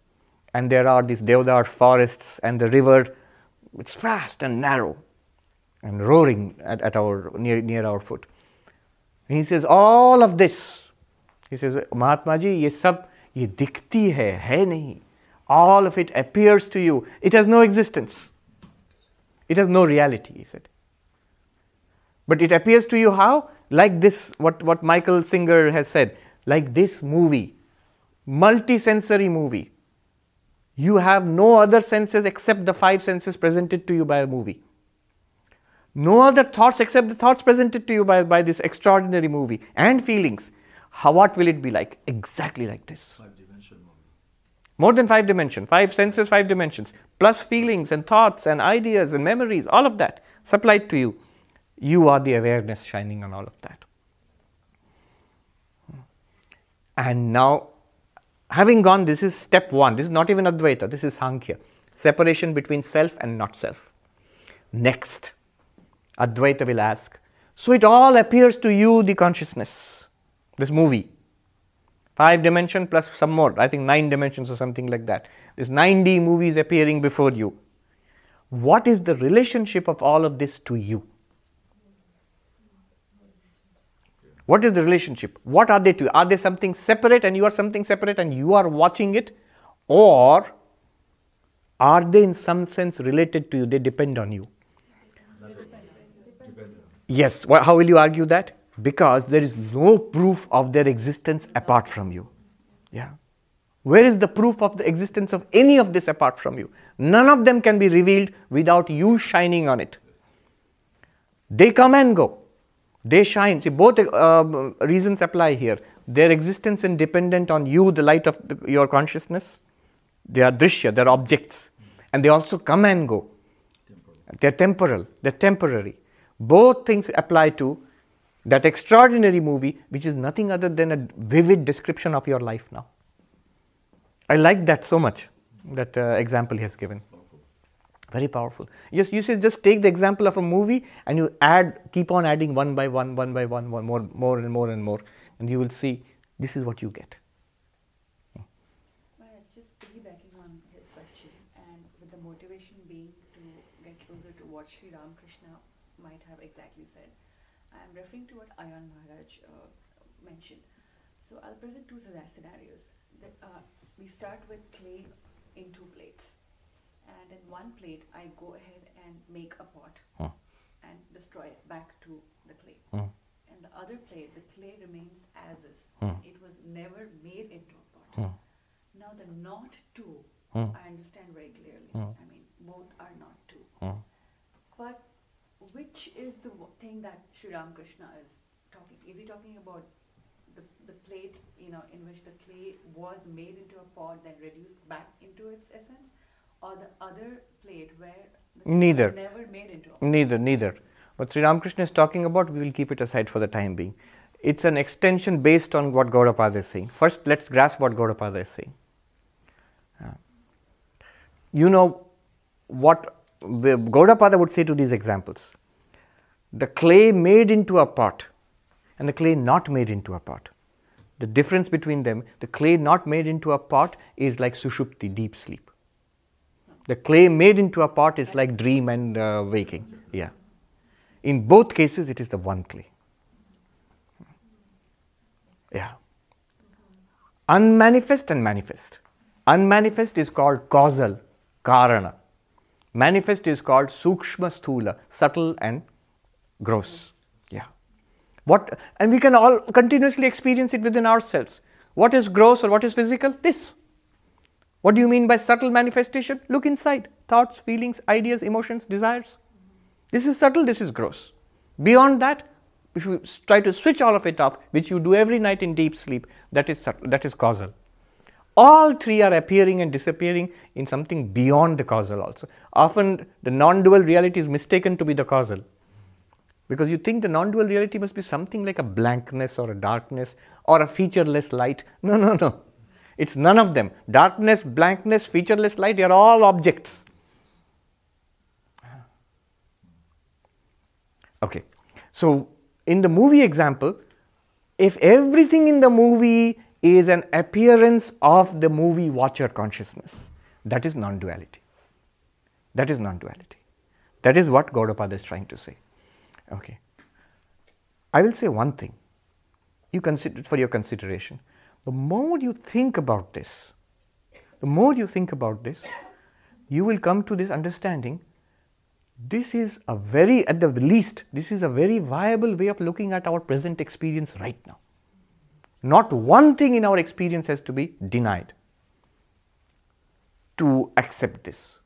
And there are these deodar forests, and the river, it's vast and narrow and roaring at our near our foot. And he says, all of this, he says, Mahatma ji, ye sab, ye dikhti hai nahi. All of it appears to you. It has no existence. It has no reality, he said. But it appears to you how? Like this, what Michael Singer has said, like this movie, multi-sensory movie. You have no other senses except the 5 senses presented to you by a movie. No other thoughts except the thoughts presented to you by this extraordinary movie. And feelings. What will it be like? Exactly like this. 5-dimension movie. More than 5 dimensions. 5 senses, 5 dimensions. Plus feelings and thoughts and ideas and memories, all of that supplied to you. You are the awareness shining on all of that. And now, having gone, this is step 1. This is not even Advaita, this is Sankhya. Separation between self and not self. Next, Advaita will ask, so it all appears to you, the consciousness, this movie. 5 dimensions plus some more, I think 9 dimensions or something like that. This 9D movie is appearing before you. What is the relationship of all of this to you? What is the relationship? What are they to you? Are they something separate and you are something separate and you are watching it? Or are they in some sense related to you? They depend on you. Yes. How will you argue that? Because there is no proof of their existence apart from you. Yeah. Where is the proof of the existence of any of this apart from you? None of them can be revealed without you shining on it. They come and go. They shine. See, both reasons apply here. Their existence is dependent on you, the light of your consciousness. They are drishya, they are objects. And they also come and go. They are temporal, they are temporary. Both things apply to that extraordinary movie, which is nothing other than a vivid description of your life now. I like that so much, that example he has given. Very powerful. Yes, you should just take the example of a movie and you keep on adding one by one, more and more and more. And you will see, this is what you get. Well, just piggybacking on his question, and with the motivation being to get closer to what Sri Ramakrishna might have exactly said, I am referring to what Ayan Maharaj mentioned. So I'll present 2 scenarios. We start with clay in 2 plates. And in one plate, I go ahead and make a pot and destroy it back to the clay. And the other plate, the clay remains as is. It was never made into a pot. Now the not two, I understand very clearly. I mean, both are not two. But which is the thing that Sri Ramakrishna is talking? Is he talking about the plate, in which the clay was made into a pot, then reduced back into its essence? Or the other plate where the neither was never made into a pot? Neither. What Sri Ramakrishna is talking about, we will keep it aside for the time being. It's an extension based on what Gaudapada is saying. First, let's grasp what Gaudapada is saying. You know what Gaudapada would say to these examples. The clay made into a pot and the clay not made into a pot. The difference between them, the clay not made into a pot is like sushupti, deep sleep. The clay made into a pot is like dream and waking. Yeah. In both cases, it is the one clay. Yeah. Unmanifest and manifest. Unmanifest is called causal, karana. Manifest is called sukshma sthula, subtle and gross. Yeah. And we can all continuously experience it within ourselves. What is gross or what is physical? This. What do you mean by subtle manifestation? Look inside. Thoughts, feelings, ideas, emotions, desires. This is subtle, this is gross. Beyond that, if you try to switch all of it off, which you do every night in deep sleep, that is subtle, that is causal. All three are appearing and disappearing in something beyond the causal also. Often the non-dual reality is mistaken to be the causal. Because you think the non-dual reality must be something like a blankness or a darkness or a featureless light. No, no, no. It's none of them. Darkness, blankness, featureless light, they are all objects. Okay. So, in the movie example, if everything in the movie is an appearance of the movie watcher consciousness, that is non-duality. That is non-duality. That is what Gaudapada is trying to say. Okay. I will say one thing. You consider for your consideration. The more you think about this, you will come to this understanding. This is a very, at the least, this is a very viable way of looking at our present experience right now. Not one thing in our experience has to be denied to accept this.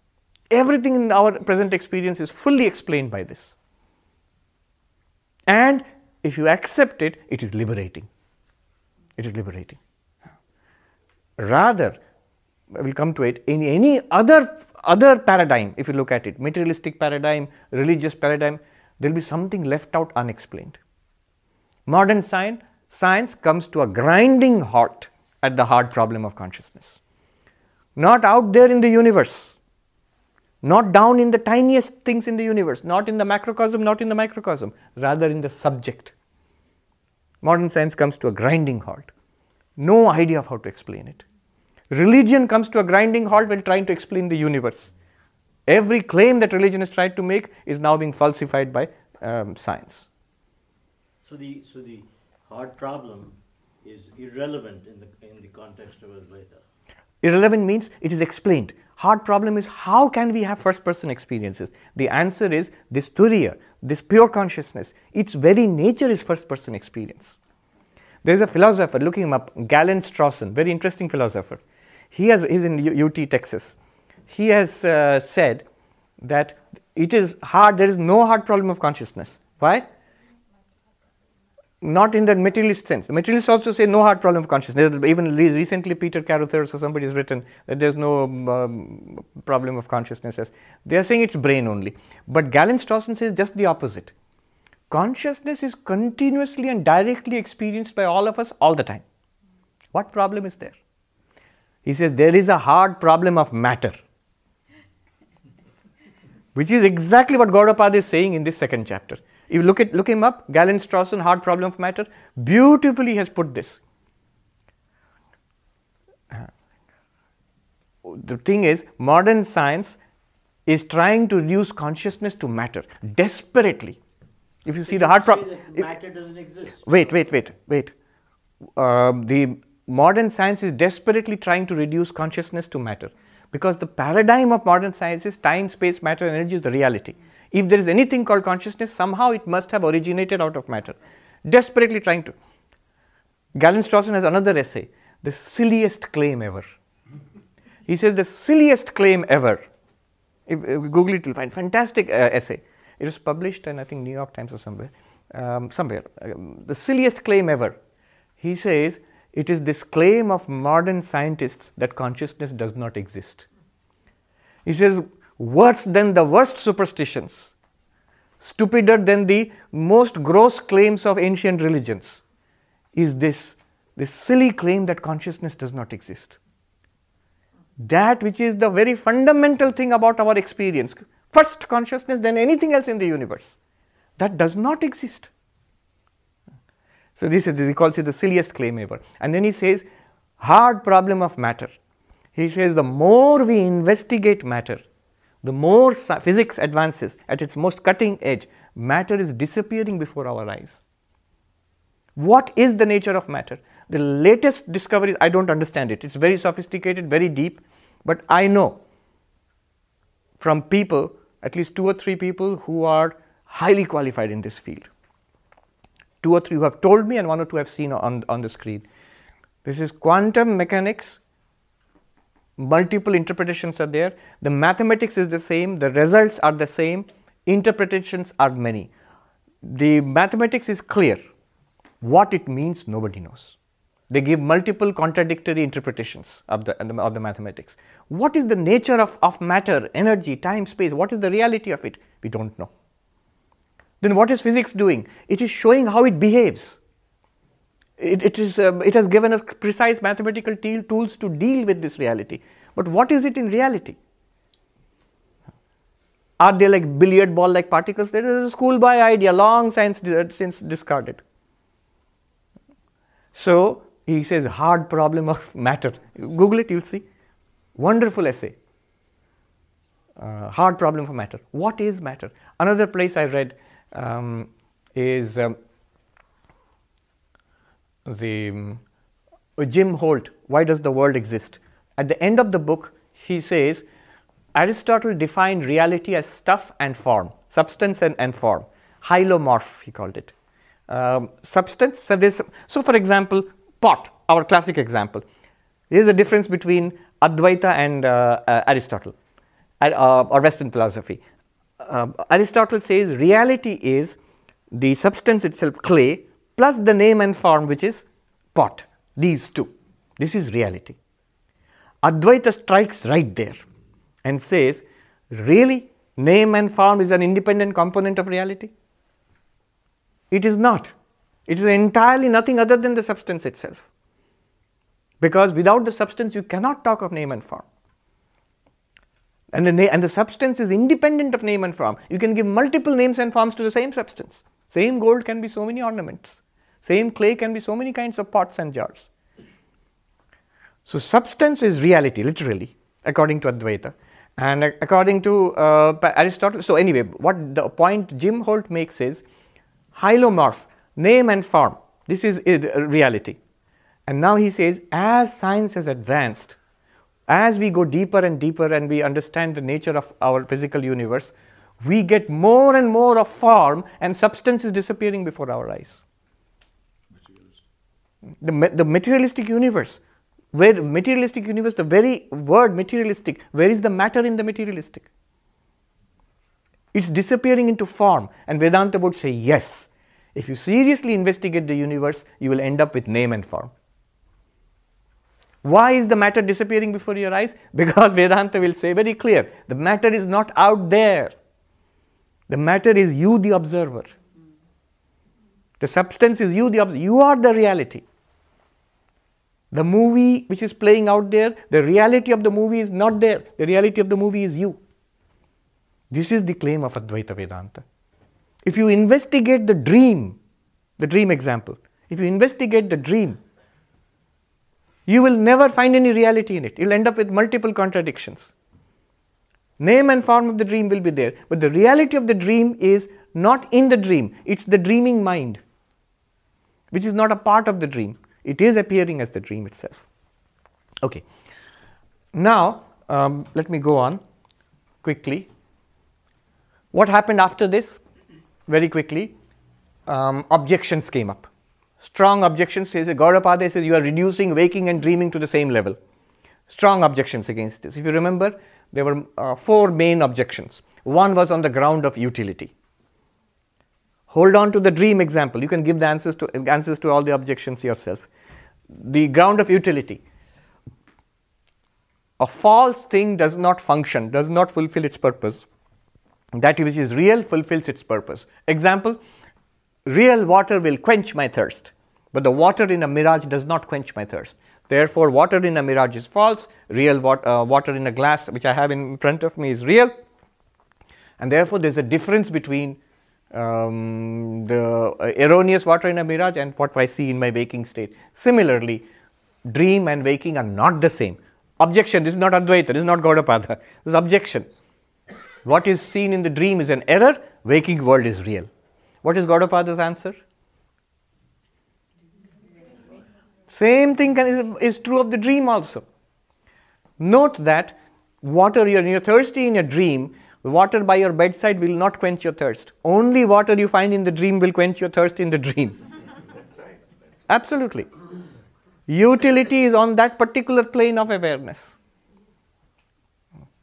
Everything in our present experience is fully explained by this. And if you accept it, it is liberating. It is liberating. Rather, we'll come to it, in any other paradigm, if you look at it, materialistic paradigm, religious paradigm, there will be something left out unexplained. Modern science comes to a grinding halt at the hard problem of consciousness. Not out there in the universe, not down in the tiniest things in the universe, not in the macrocosm, not in the microcosm, rather in the subject. Modern science comes to a grinding halt. No idea of how to explain it. Religion comes to a grinding halt when trying to explain the universe. Every claim that religion has tried to make is now being falsified by science. So the hard problem is irrelevant in the context of Advaita. Irrelevant means it is explained. Hard problem is how can we have first person experiences? The answer is this turiya, this pure consciousness, its very nature is first person experience. There is a philosopher, looking him up, Galen Strawson, very interesting philosopher. He's in UT, Texas. He has said that it is hard, there is no hard problem of consciousness. Why? Not in the materialist sense. The materialists also say no hard problem of consciousness. Even recently Peter Carothers or somebody has written that there is no problem of consciousness. They are saying it's brain only. But Galen Strawson says just the opposite. Consciousness is continuously and directly experienced by all of us all the time. What problem is there? He says there is a hard problem of matter, which is exactly what Gaudapada is saying in this second chapter. If you look him up, Galen Strawson, hard problem of matter, beautifully has put this. The thing is, modern science is trying to reduce consciousness to matter desperately. If you see the hard problem, matter doesn't exist. Wait. The modern science is desperately trying to reduce consciousness to matter, because the paradigm of modern science is time, space, matter, energy is the reality. If there is anything called consciousness, somehow it must have originated out of matter. Desperately trying to. Galen Strawson has another essay, the silliest claim ever. He says the silliest claim ever. If you Google it, you'll find fantastic essay. It was published in, I think, New York Times or somewhere. The silliest claim ever. He says it is this claim of modern scientists that consciousness does not exist. He says, worse than the worst superstitions, stupider than the most gross claims of ancient religions, is this silly claim that consciousness does not exist. That which is the very fundamental thing about our experience, first consciousness, then anything else in the universe, that does not exist. So he calls it the silliest claim ever. And then he says, hard problem of matter. He says the more we investigate matter, The more physics advances at its most cutting edge, matter is disappearing before our eyes. What is the nature of matter? The latest discovery, I don't understand it. It's very sophisticated, very deep, but I know from people, at least 2 or 3 people who are highly qualified in this field. 2 or 3 who have told me, and 1 or 2 have seen on the screen. This is quantum mechanics. Multiple interpretations are there. The mathematics is the same. The results are the same. Interpretations are many. The mathematics is clear. What it means, nobody knows. They give multiple contradictory interpretations of the mathematics. What is the nature of matter, energy, time, space? What is the reality of it? We don't know. Then what is physics doing? It is showing how it behaves. It has given us precise mathematical tools to deal with this reality. But what is it in reality? Are they like billiard ball like particles? That is a schoolboy idea, long since discarded. So he says, hard problem of matter. Google it, you'll see. Wonderful essay. Hard problem for matter. What is matter? Another place I read is Jim Holt, Why Does the World Exist? At the end of the book, he says, Aristotle defined reality as stuff and form, substance and form. Hylomorph, he called it. Substance, so for example, pot, our classic example. There is a difference between Advaita and Aristotle, or Western philosophy. Aristotle says reality is the substance itself, clay, plus the name and form, which is pot. These two. This is reality. Advaita strikes right there and says, really, name and form is an independent component of reality? It is not. It is entirely nothing other than the substance itself. Because without the substance, you cannot talk of name and form. And the substance is independent of name and form. You can give multiple names and forms to the same substance. Same gold can be so many ornaments. Same clay can be so many kinds of pots and jars. So substance is reality, literally, according to Advaita. And according to Aristotle, so anyway, what the point Jim Holt makes is, hylomorph, name and form, this is reality. And now he says, as science has advanced, as we go deeper and deeper and we understand the nature of our physical universe, we get more and more of form, and substance is disappearing before our eyes. The materialistic universe, the very word materialistic, where is the matter in the materialistic? It's disappearing into form, and Vedanta would say, yes, if you seriously investigate the universe, you will end up with name and form. Why is the matter disappearing before your eyes? Because Vedanta will say very clear, the matter is not out there. The matter is you, the observer. The substance is you, the observer. You are the reality. The movie which is playing out there, the reality of the movie is not there. The reality of the movie is you. This is the claim of Advaita Vedanta. If you investigate the dream example, if you investigate the dream, you will never find any reality in it. You will end up with multiple contradictions. Name and form of the dream will be there, but the reality of the dream is not in the dream. It's the dreaming mind, which is not a part of the dream. It is appearing as the dream itself. Okay. Now, let me go on quickly. What happened after this? Very quickly, objections came up. Strong objections, says Gaudapada says, you are reducing waking and dreaming to the same level. Strong objections against this. If you remember, there were 4 main objections. One was on the ground of utility. Hold on to the dream example. You can give the answers to all the objections yourself. The ground of utility. A false thing does not function, does not fulfill its purpose. That which is real fulfills its purpose. Example, real water will quench my thirst, but the water in a mirage does not quench my thirst. Therefore, water in a mirage is false. Real water in a glass, which I have in front of me, is real. And therefore, there is a difference between the erroneous water in a mirage and what I see in my waking state. Similarly, dream and waking are not the same. Objection, this is not Advaita, this is not Gaudapada, this is objection. What is seen in the dream is an error, waking world is real. What is Gaudapada's answer? Same thing is true of the dream also. Note that water, you're thirsty in a dream, water by your bedside will not quench your thirst. Only water you find in the dream will quench your thirst in the dream. That's right. Absolutely. Utility is on that particular plane of awareness.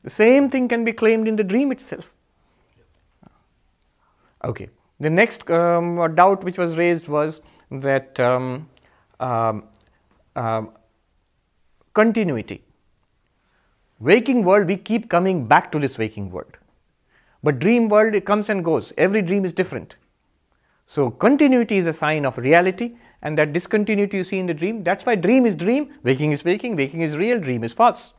The same thing can be claimed in the dream itself. Okay. The next doubt which was raised was that continuity. Waking world, we keep coming back to this waking world. But dream world, it comes and goes. Every dream is different. So continuity is a sign of reality, and that discontinuity you see in the dream, that's why dream is dream, waking is waking, waking is real, dream is false.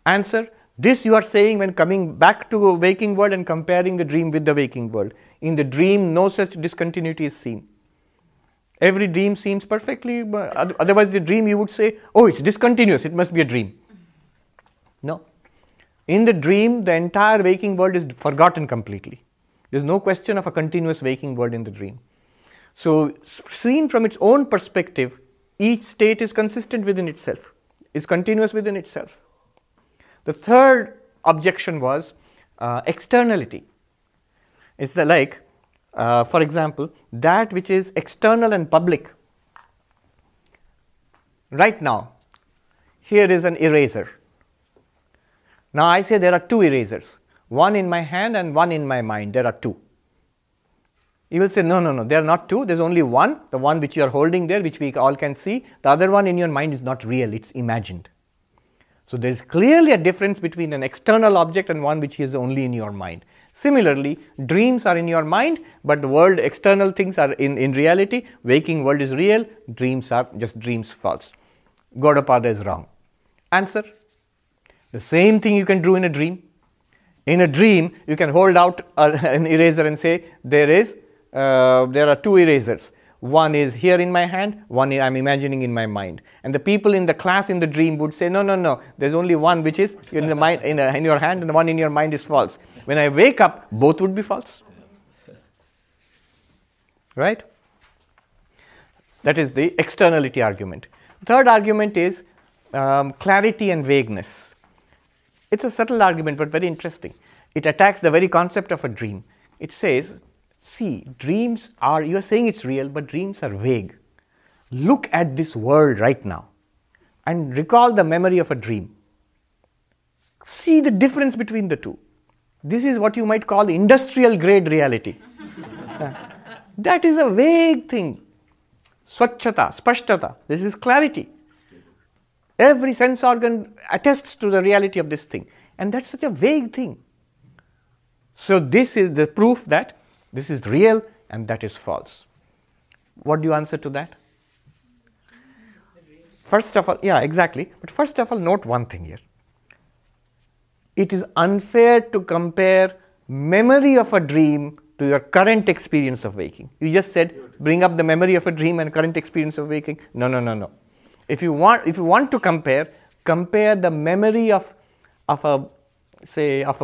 Answer, this you are saying when coming back to a waking world and comparing the dream with the waking world. In the dream, no such discontinuity is seen. Every dream seems perfectly, otherwise the dream you would say, oh, it's discontinuous, it must be a dream. No. In the dream, the entire waking world is forgotten completely. There's no question of a continuous waking world in the dream. So, seen from its own perspective, each state is consistent within itself, is continuous within itself. The third objection was externality. It's like, for example, that which is external and public. Right now, here is an eraser. Now I say there are two erasers, one in my hand and one in my mind. There are two. You will say, no, there are not two, there is only one, the one which you are holding there, which we all can see. The other one in your mind is not real, it's imagined. So there is clearly a difference between an external object and one which is only in your mind. Similarly, dreams are in your mind, but the world, external things are in reality. Waking world is real, dreams are just dreams false. Gaudapada is wrong. Answer, the same thing you can do in a dream. In a dream, you can hold out an eraser and say, there are two erasers. One is here in my hand, one I'm imagining in my mind. And the people in the class in the dream would say, no, there's only one which is in the mind, in your hand, and the one in your mind is false. When I wake up, both would be false. Right? That is the externality argument. Third argument is clarity and vagueness. It's a subtle argument, but very interesting. It attacks the very concept of a dream. It says, see, dreams are, you are saying it's real, but dreams are vague. Look at this world right now and recall the memory of a dream. See the difference between the two. This is what you might call industrial grade reality. That is a vague thing. Swachhata, spashtata, this is clarity. Every sense organ attests to the reality of this thing, and that's such a vague thing. So this is the proof that this is real and that is false. What do you answer to that? First of all, yeah, exactly. But first of all, note one thing here. It is unfair to compare memory of a dream to your current experience of waking. You just said, bring up the memory of a dream and current experience of waking. No. If you want to compare the memory of a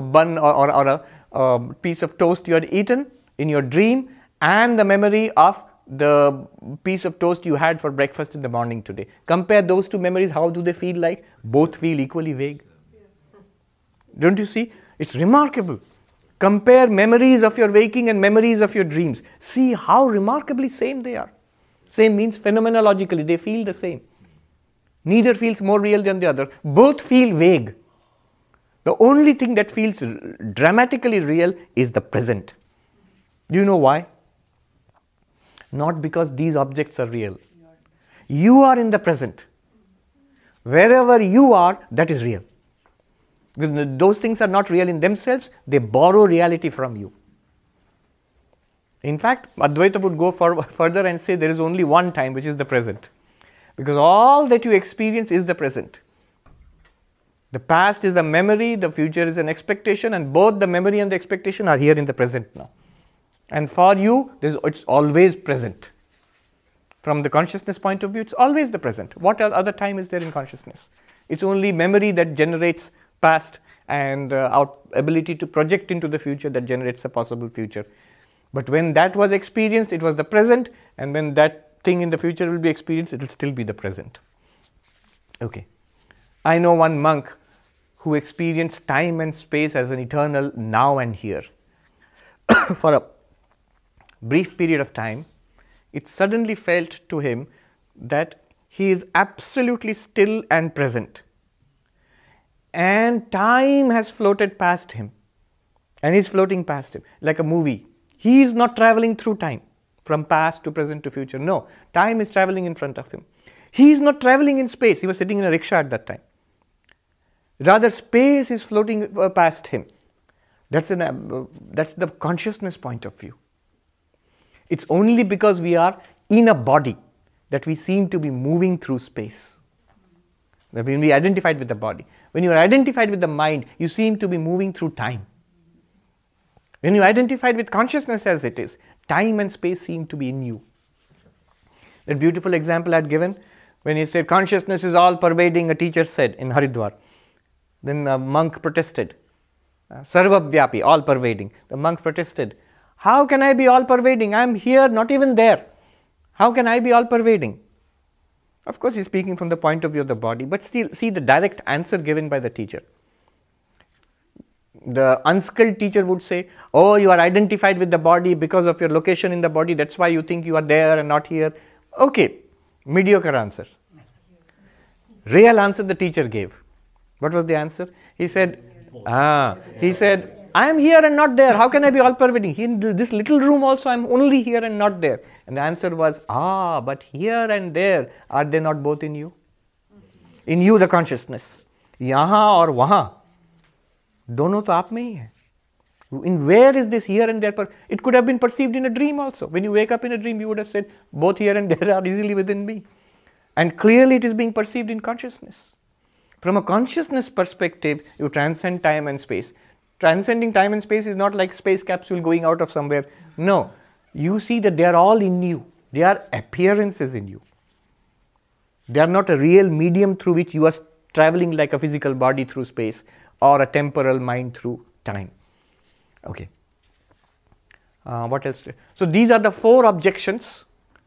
bun or a piece of toast you had eaten in your dream and the memory of the piece of toast you had for breakfast in the morning today. Compare those two memories, how do they feel like? Both feel equally vague. Don't you see? It's remarkable. Compare memories of your waking and memories of your dreams. See how remarkably same they are. Same means phenomenologically they feel the same. Neither feels more real than the other. Both feel vague. The only thing that feels dramatically real is the present. Do you know why? Not because these objects are real. You are in the present. Wherever you are, that is real. Those things are not real in themselves, they borrow reality from you. In fact, Advaita would go further and say there is only one time, which is the present. Because all that you experience is the present. The past is a memory, the future is an expectation, and both the memory and the expectation are here in the present now. And for you, it's always present. From the consciousness point of view, it's always the present. What other time is there in consciousness? It's only memory that generates past and our ability to project into the future that generates a possible future. But when that was experienced, it was the present, and when that thing in the future will be experienced, it will still be the present. Okay. I know one monk who experienced time and space as an eternal now and here. For a brief period of time, it suddenly felt to him that he is absolutely still and present. And time has floated past him. And he is floating past him like a movie. He is not traveling through time from past to present to future. No, time is traveling in front of him. He is not traveling in space. He was sitting in a rickshaw at that time. Rather, space is floating past him. That's the consciousness point of view. It's only because we are in a body that we seem to be moving through space. When we identified with the body. When you are identified with the mind, you seem to be moving through time. When you are identified with consciousness as it is, time and space seem to be in you. That beautiful example I had given, when he said consciousness is all pervading, a teacher said in Haridwar. Then a monk protested. Sarvavyapi, all pervading. The monk protested. How can I be all pervading? I am here, not even there. How can I be all pervading? Of course, he is speaking from the point of view of the body, but still see the direct answer given by the teacher. The unskilled teacher would say, oh, you are identified with the body because of your location in the body, that's why you think you are there and not here. Okay, mediocre answer. Real answer the teacher gave. What was the answer? He said, I am here and not there. How can I be all pervading? In this little room also I am only here and not there. And the answer was, but here and there, are they not both in you? In you the consciousness. Yahan or wahan. Dono to aap mein hi hai. In where is this here and there? It could have been perceived in a dream also. When you wake up in a dream, you would have said, both here and there are easily within me. And clearly it is being perceived in consciousness. From a consciousness perspective, you transcend time and space. Transcending time and space is not like space capsule going out of somewhere. No, you see that they are all in you. They are appearances in you. They are not a real medium through which you are traveling like a physical body through space or a temporal mind through time. Okay. What else? So these are the 4 objections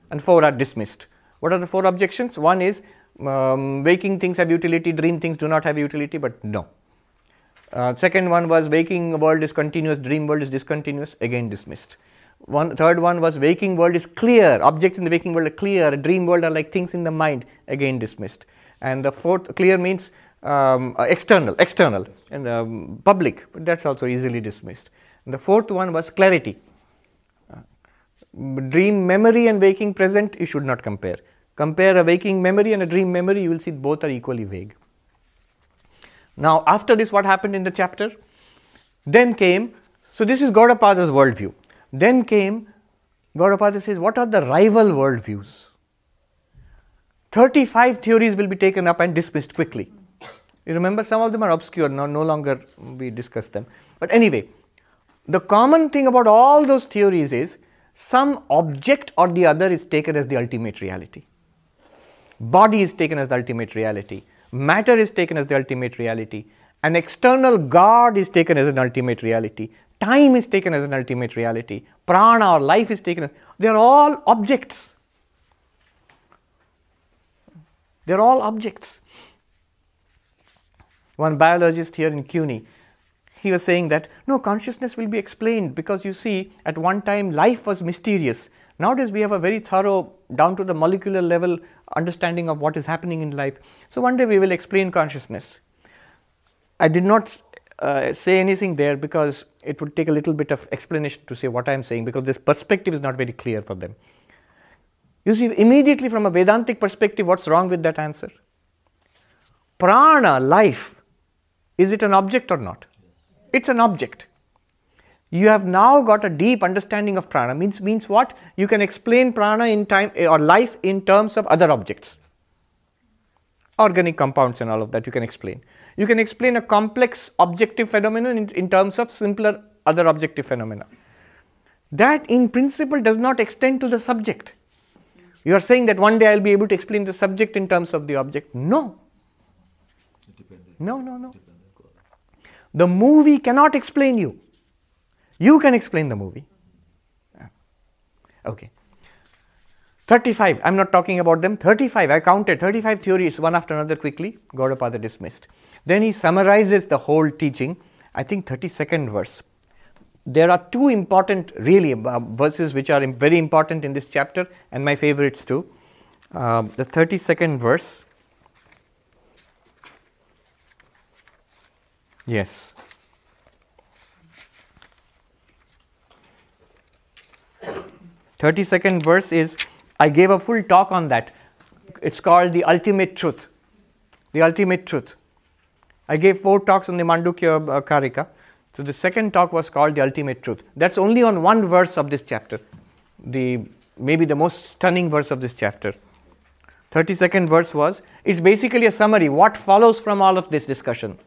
and 4 are dismissed. What are the 4 objections? One is waking things have utility, dream things do not have utility, but no. Second one was waking world is continuous, dream world is discontinuous, again dismissed. Third one was waking world is clear, objects in the waking world are clear, dream world are like things in the mind, again dismissed. And the fourth, clear means external and public, but that's also easily dismissed. And the fourth one was clarity. Dream memory and waking present you should not compare. Compare a waking memory and a dream memory, you will see both are equally vague. Now, after this, what happened in the chapter? Then came, so this is Gaudapada's worldview. Then came, Gaudapada says, what are the rival worldviews? 35 theories will be taken up and dismissed quickly. You remember, some of them are obscure, no longer we discuss them. But anyway, the common thing about all those theories is, some object or the other is taken as the ultimate reality. Body is taken as the ultimate reality. Matter is taken as the ultimate reality. An external God is taken as an ultimate reality. Time is taken as an ultimate reality. Prana or life is taken as, they are all objects. They are all objects. One biologist here in CUNY, he was saying that, no, consciousness will be explained because you see, at one time life was mysterious. Nowadays we have a very thorough, down to the molecular level understanding of what is happening in life. So one day we will explain consciousness. I did not say anything there because it would take a little bit of explanation to say what I am saying, because this perspective is not very clear for them. You see, immediately from a Vedantic perspective, what's wrong with that answer? Prana, life, is it an object or not? It's an object. You have now got a deep understanding of prana. Means what? You can explain prana in time or life in terms of other objects. Organic compounds and all of that you can explain. You can explain a complex objective phenomenon in terms of simpler other objective phenomena. That in principle does not extend to the subject. You are saying that one day I will be able to explain the subject in terms of the object. No. No. The movie cannot explain you. You can explain the movie. Okay. 35, I'm not talking about them. 35, I counted 35 theories, one after another quickly. Gaudapada dismissed. Then he summarizes the whole teaching, I think 32nd verse. There are two important, really, verses which are very important in this chapter, and my favorites too. The 32nd verse. Yes. The 32nd verse is, I gave a full talk on that. It's called the ultimate truth. The ultimate truth. I gave 4 talks on the Mandukya Karika. So the second talk was called the ultimate truth. That's only on one verse of this chapter. Maybe the most stunning verse of this chapter. 32nd verse was, it's basically a summary. What follows from all of this discussion?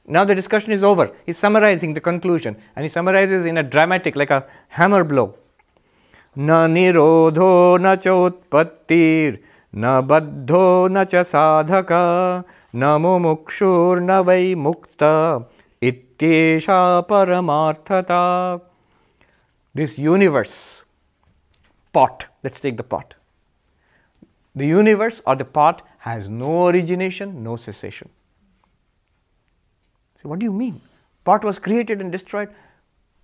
Now the discussion is over. He's summarizing the conclusion. And he summarizes in a dramatic, like a hammer blow. Na nirodho na cha utpattir, na baddho na cha sadhaka, na mumukshur na vai mukta, ityesha paramarthata. This universe, pot, let's take the pot. The universe or the pot has no origination, no cessation. So what do you mean? Pot was created and destroyed.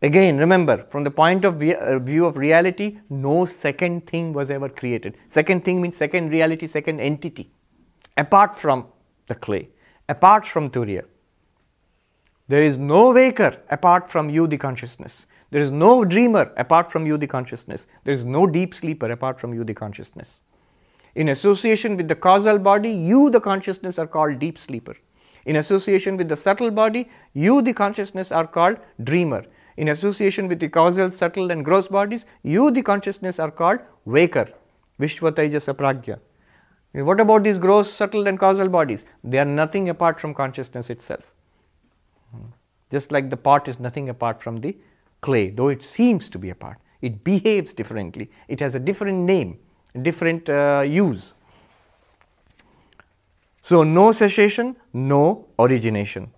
Again, remember, from the point of view of reality, no second thing was ever created. Second thing means second reality, second entity. Apart from the clay, apart from Turiya. There is no waker apart from you, the consciousness. There is no dreamer apart from you, the consciousness. There is no deep sleeper apart from you, the consciousness. In association with the causal body, you, the consciousness, are called deep sleeper. In association with the subtle body, you, the consciousness, are called dreamer. In association with the causal, subtle and gross bodies, you, the consciousness, are called waker. Vishvataijasa pragya. What about these gross, subtle and causal bodies? They are nothing apart from consciousness itself. Just like the pot is nothing apart from the clay, though it seems to be a part. It behaves differently. It has a different name, different use. So, no cessation, no origination.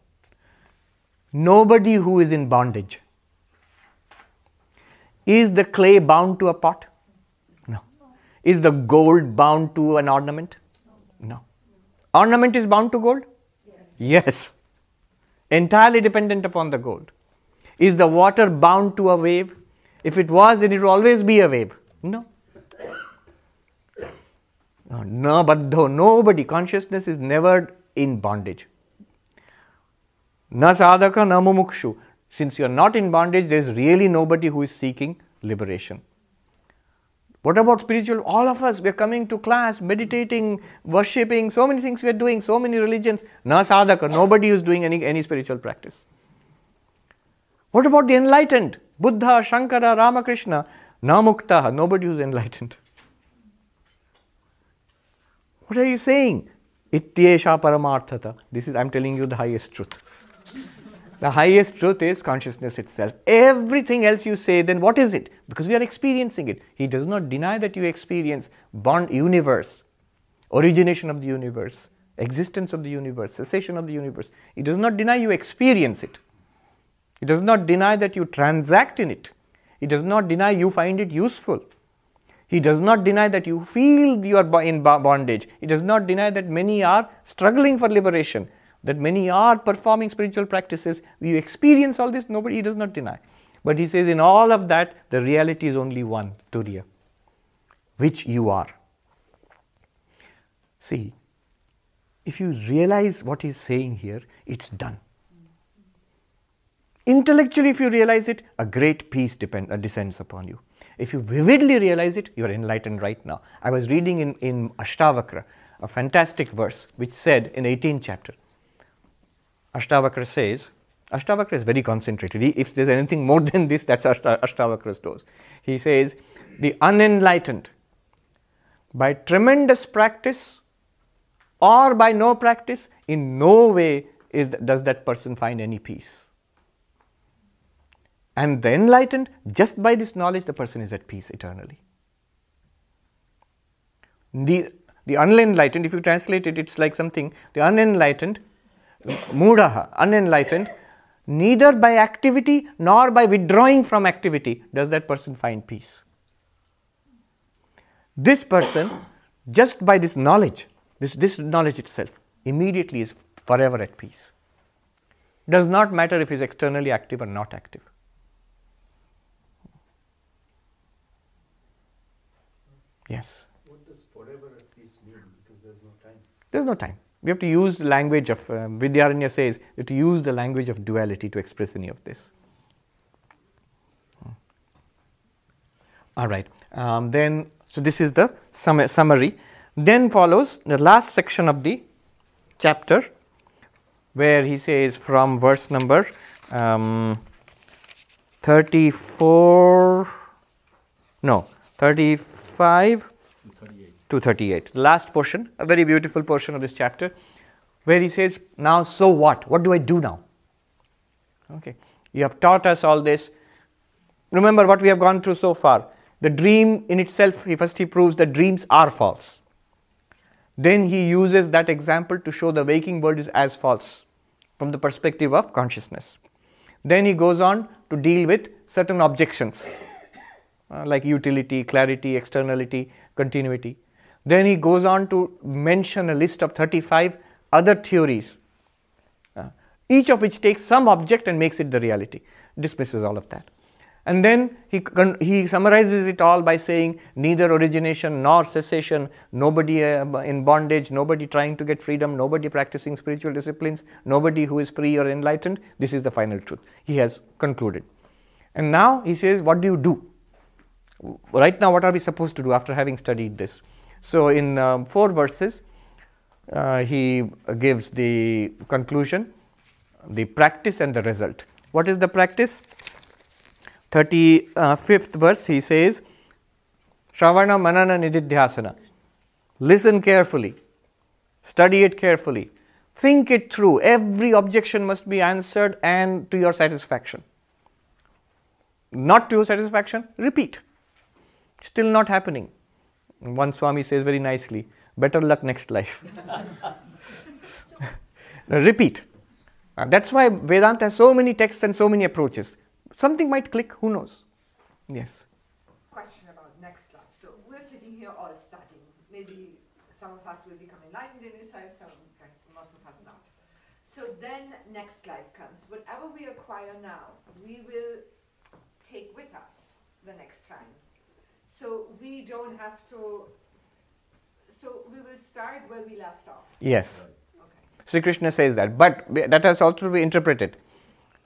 Nobody who is in bondage. Is the clay bound to a pot? No. Is the gold bound to an ornament? No. Ornament is bound to gold? Yes. Entirely dependent upon the gold. Is the water bound to a wave? If it was, then it will always be a wave. No. No, but though nobody, consciousness is never in bondage. Na sadhaka na mumukshu. Since you are not in bondage, there is really nobody who is seeking liberation. What about spiritual? All of us, we are coming to class, meditating, worshipping, so many things we are doing, so many religions. Na sadhaka, nobody is doing any spiritual practice. What about the enlightened? Buddha, Shankara, Ramakrishna, na muktaha, nobody who is enlightened. What are you saying? Ityesha paramarthata. This is, I am telling you the highest truth. The highest truth is consciousness itself. Everything else you say, then what is it? Because we are experiencing it. He does not deny that you experience universe, origination of the universe, existence of the universe, cessation of the universe. He does not deny you experience it. He does not deny that you transact in it. He does not deny you find it useful. He does not deny that you feel you are in bondage. He does not deny that many are struggling for liberation, that many are performing spiritual practices. You experience all this, he does not deny. But he says in all of that, the reality is only one, Turiya, which you are. See, if you realize what he's saying here, it's done. Intellectually, if you realize it, a great peace descends upon you. If you vividly realize it, you are enlightened right now. I was reading in Ashtavakra, a fantastic verse, which said in 18th chapter, Ashtavakra says, Ashtavakra is very concentrated. If there's anything more than this, that's Ashtavakra's dose. He says, the unenlightened, by tremendous practice or by no practice, in no way does that person find any peace. And the enlightened, just by this knowledge, the person is at peace eternally. The unenlightened, if you translate it, it's like something, the unenlightened, mudaha, unenlightened, neither by activity nor by withdrawing from activity does that person find peace. This person, just by this knowledge, this knowledge itself, immediately is forever at peace. Does not matter if he is externally active or not active. Yes. What does forever at peace mean? Because there's no time. There's no time. We have to use the language of, Vidyaranya says, we have to use the language of duality to express any of this. All right. So this is the summary. Then follows the last section of the chapter, where he says from verse number 35 to 38. The last portion, a very beautiful portion of this chapter, where he says, now so what? What do I do now? Okay, you have taught us all this. Remember what we have gone through so far. The dream in itself, he proves that dreams are false. Then he uses that example to show the waking world is as false from the perspective of consciousness. Then he goes on to deal with certain objections like utility, clarity, externality, continuity. Then he goes on to mention a list of 35 other theories, each of which takes some object and makes it the reality, dismisses all of that. And then he summarizes it all by saying neither origination nor cessation, nobody in bondage, nobody trying to get freedom, nobody practicing spiritual disciplines, nobody who is free or enlightened. This is the final truth. He has concluded. And now he says, what do you do? Right now, what are we supposed to do after having studied this? So in 4 verses, he gives the conclusion, the practice and the result. What is the practice? 35th verse, he says, Shravana Manana Nididhyasana. Listen carefully, study it carefully, think it through. Every objection must be answered and to your satisfaction. Not to your satisfaction, repeat. Still not happening. One Swami says very nicely, better luck next life. Repeat. That's why Vedanta has so many texts and so many approaches. Something might click, who knows? Yes. Question about next life. So we're sitting here all studying. Maybe some of us will become enlightened in this life, most of us not. So then next life comes. Whatever we acquire now, we will take with us the next time. So we don't have to, so we will start where we left off. Yes. Okay. Sri Krishna says that, but that has also to be interpreted.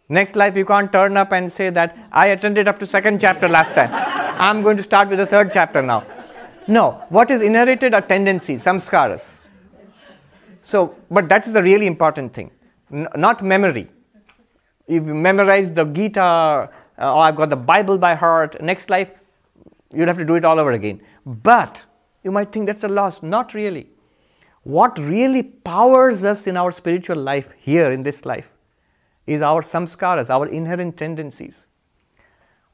Next life you can't turn up and say that I attended up to 2nd chapter last time. I'm going to start with the 3rd chapter now. No, what is inherited are tendencies, samskaras. So, but that's the really important thing, not memory. If you memorize the Gita, or I've got the Bible by heart, next life you'd have to do it all over again. But you might think that's a loss. Not really. What really powers us in our spiritual life here in this life is our samskaras, our inherent tendencies.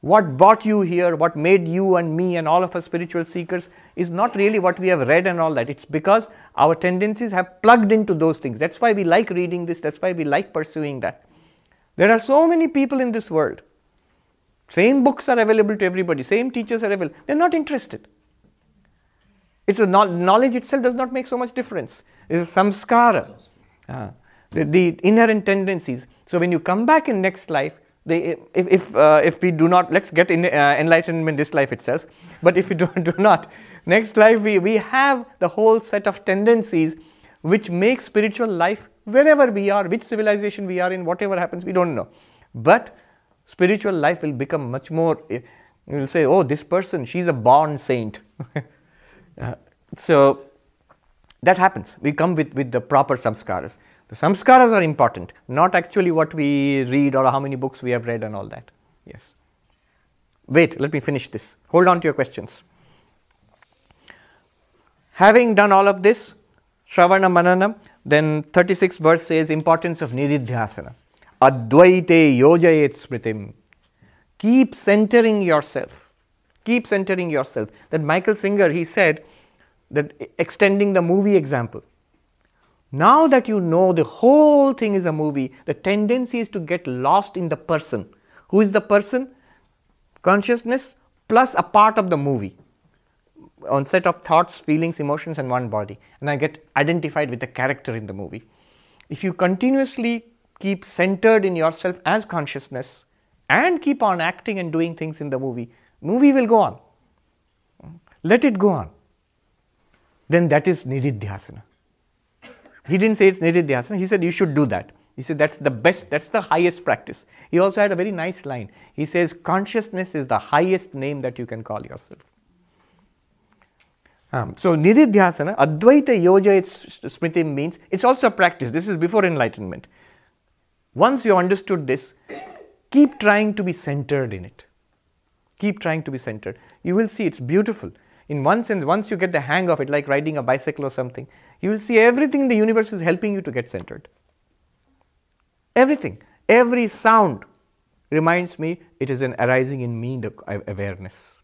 What brought you here, what made you and me and all of us spiritual seekers is not really what we have read and all that. It's because our tendencies have plugged into those things. That's why we like reading this, that's why we like pursuing that. There are so many people in this world. Same books are available to everybody, same teachers are available. They're not interested. It's knowledge itself does not make so much difference. It's a samskara, the inherent tendencies. So when you come back in next life, if we do not, let's get enlightenment in this life itself, but if we do not, next life we have the whole set of tendencies which make spiritual life, wherever we are, which civilization we are in, whatever happens, we don't know. But spiritual life will become much more, you will say, oh, this person, she's a born saint. So that happens. We come with the proper samskaras. The samskaras are important, not actually what we read or how many books we have read and all that. Yes. Wait, let me finish this. Hold on to your questions. Having done all of this, Shravana Manana, then 36th verse says importance of Nididhyasana. Advaite yojayet smritim. Keep centering yourself. Keep centering yourself. That Michael Singer, he said that extending the movie example. Now that you know the whole thing is a movie, the tendency is to get lost in the person. Who is the person? Consciousness plus a part of the movie. One set of thoughts, feelings, emotions and one body. And I get identified with the character in the movie. If you continuously keep centered in yourself as consciousness and keep on acting and doing things in the movie will go on. Let it go on. Then that is Nididhyasana. He didn't say it's Nididhyasana, he said you should do that. He said that's the best, that's the highest practice. He also had a very nice line. He says consciousness is the highest name that you can call yourself. So Nididhyasana, Advaita Yoja Smriti means it's also a practice. This is before enlightenment. Once you understood this, keep trying to be centered in it. Keep trying to be centered. You will see it's beautiful. Once you get the hang of it, like riding a bicycle or something, you will see everything in the universe is helping you to get centered. Everything. Every sound reminds me it is an arising in me the awareness.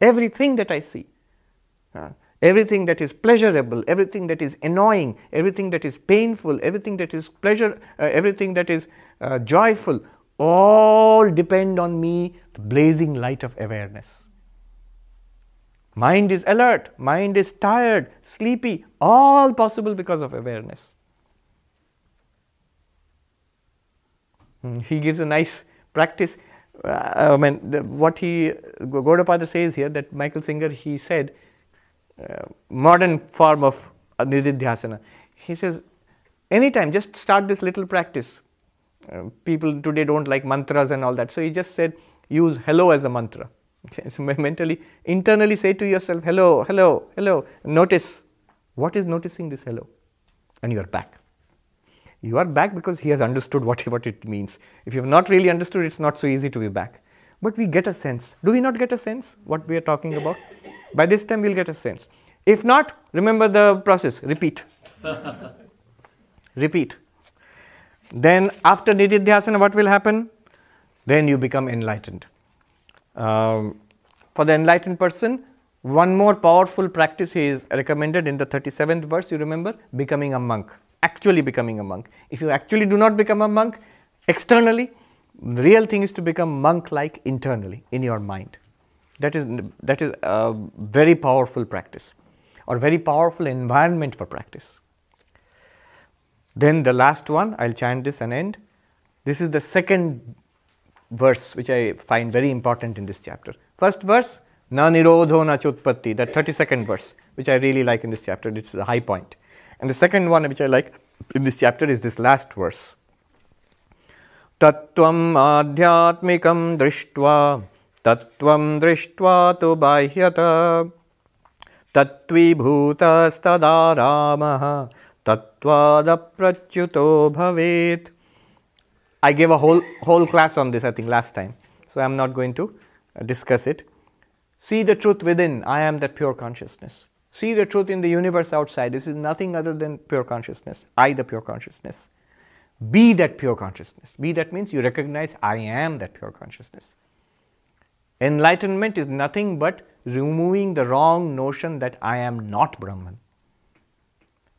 Everything that I see. Everything that is pleasurable, everything that is annoying, everything that is painful, everything that is pleasure, everything that is joyful, all depend on me, the blazing light of awareness. Mind is alert, mind is tired, sleepy, all possible because of awareness. He gives a nice practice. Gaudapada says here that Michael Singer, he said, modern form of Nididhyasana. He says, anytime, just start this little practice. People today don't like mantras and all that. So he just said, use hello as a mantra. Okay? So mentally, internally say to yourself, hello, hello, hello. Notice, what is noticing this hello? And you are back. You are back because he has understood what it means. If you have not really understood, it's not so easy to be back. But we get a sense. Do we not get a sense what we are talking about? By this time, we'll get a sense. If not, remember the process. Repeat. Repeat. Then after Nididhyasana, what will happen? Then you become enlightened. For the enlightened person, one more powerful practice is recommended in the 37th verse. You remember? Becoming a monk. Actually becoming a monk. If you actually do not become a monk externally, the real thing is to become monk-like internally in your mind. That is a very powerful practice or very powerful environment for practice. Then the last one, I'll chant this and end. This is the second verse which I find very important in this chapter. First verse, na nirodho na chutpatti, that 32nd verse, which I really like in this chapter. It's the high point. And the second one which I like in this chapter is this last verse. Tattvam adhyatmikam drishtva tattvam drishtva tu bahyata tattvi bhutastada ramaha tattvadaprachuto bhavet. I gave a whole class on this, I think, last time. So I am not going to discuss it. See the truth within. I am that pure consciousness. See the truth in the universe outside. This is nothing other than pure consciousness. I, the pure consciousness. Be that pure consciousness. Be that means you recognize I am that pure consciousness. Enlightenment is nothing but removing the wrong notion that I am not Brahman.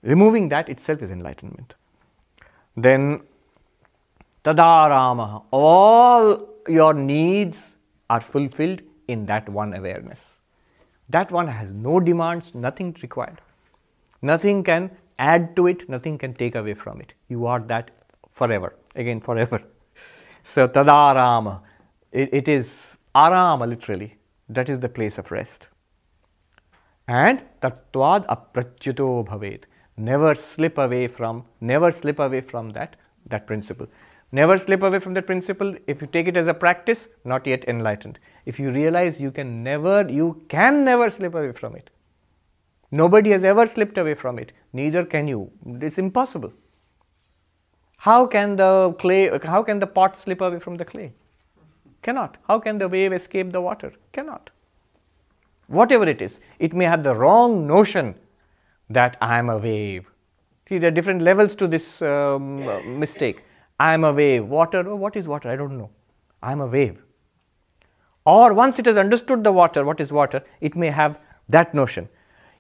Removing that itself is enlightenment. Then, tadaramaha. All your needs are fulfilled in that one awareness. That one has no demands, nothing required. Nothing can add to it, nothing can take away from it. You are that forever, again forever. So tadarama, it is arama literally, that is the place of rest. And tattvad aprachyuto bhavet, never slip away from that principle. Never slip away from that principle. If you take it as a practice, not yet enlightened. If you realize you can never slip away from it. Nobody has ever slipped away from it. Neither can you. It's impossible. How can the pot slip away from the clay? Cannot. How can the wave escape the water? Cannot. Whatever it is, it may have the wrong notion that I am a wave. See, there are different levels to this mistake. I am a wave. Water, oh, what is water? I don't know. I am a wave. Or once it has understood the water, what is water, it may have that notion.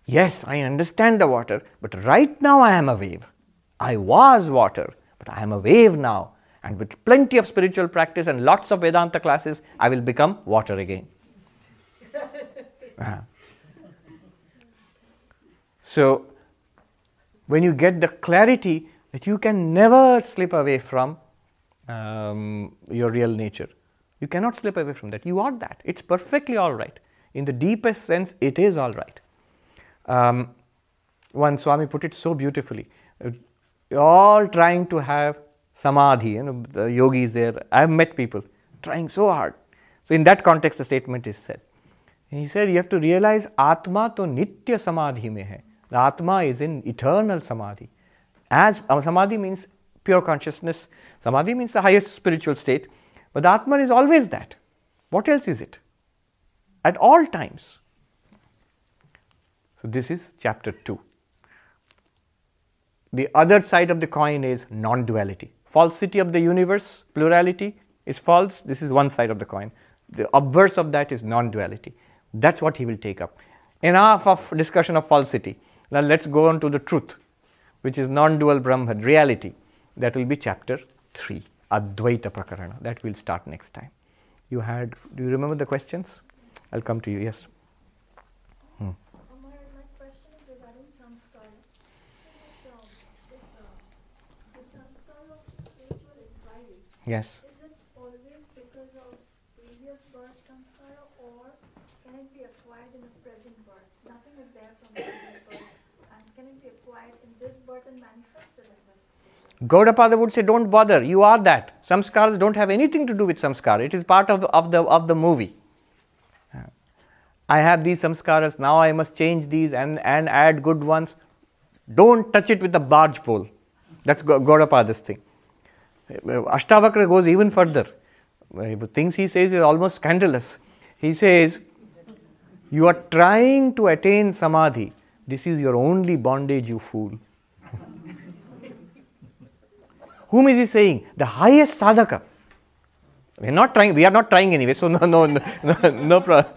Yes, I understand the water, but right now I am a wave. I was water, but I am a wave now. And with plenty of spiritual practice and lots of Vedanta classes, I will become water again. So, when you get the clarity that you can never slip away from your real nature, you cannot slip away from that. You are that. It's perfectly all right. In the deepest sense, it is all right. One Swami put it so beautifully. You're all trying to have samadhi. The yogis there, I've met people trying so hard. So in that context, the statement is said. He said, you have to realize Atma to nitya samadhi mein hai. The Atma is in eternal samadhi. As samadhi means pure consciousness, samadhi means the highest spiritual state, but the Atma is always that. What else is it? At all times. So this is chapter 2. The other side of the coin is non-duality. Falsity of the universe, plurality is false. This is one side of the coin. The obverse of that is non-duality. That's what he will take up. Enough of discussion of falsity. Now let's go on to the truth, which is non-dual Brahman, reality. That will be chapter 3, Advaita Prakarana. That will start next time. Do you remember the questions? I'll come to you, yes. My question is regarding samskara. This samskara of spiritual inquiry. Yes. Is it always because of previous birth samskara, or can it be acquired in the present birth? Nothing is there from the previous birth, and can it be acquired in this birth and manifested in this particular? Gaudapada would say, don't bother, you are that. Samskaras don't have anything to do with samskara. It is part of the movie. I have these samskaras, now I must change these and add good ones. Don't touch it with the barge pole. That's Gaudapada's thing. Ashtavakra goes even further. The things he says is almost scandalous. He says, you are trying to attain samadhi. This is your only bondage, you fool. Whom is he saying? The highest sadhaka. We are not trying anyway, so no problem.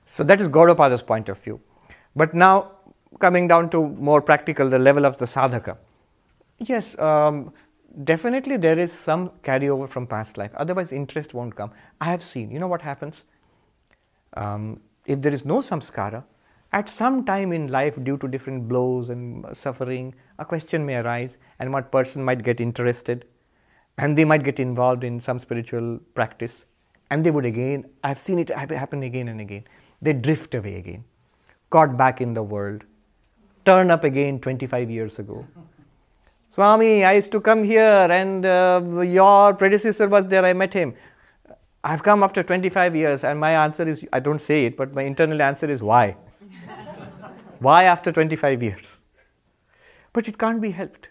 So that is Gaudapada's point of view. But now, coming down to more practical, the level of the sadhaka. Yes, definitely there is some carryover from past life. Otherwise, interest won't come. I have seen, you know what happens? If there is no samskara, at some time in life, due to different blows and suffering, a question may arise, and one person might get interested, and they might get involved in some spiritual practice, and they would again, I've seen it happen again and again, they drift away again, caught back in the world, turn up again 25 years ago. Swami, I used to come here, and your predecessor was there, I met him. I've come after 25 years, and my answer is, I don't say it, but my internal answer is, why? Why after 25 years? But it can't be helped.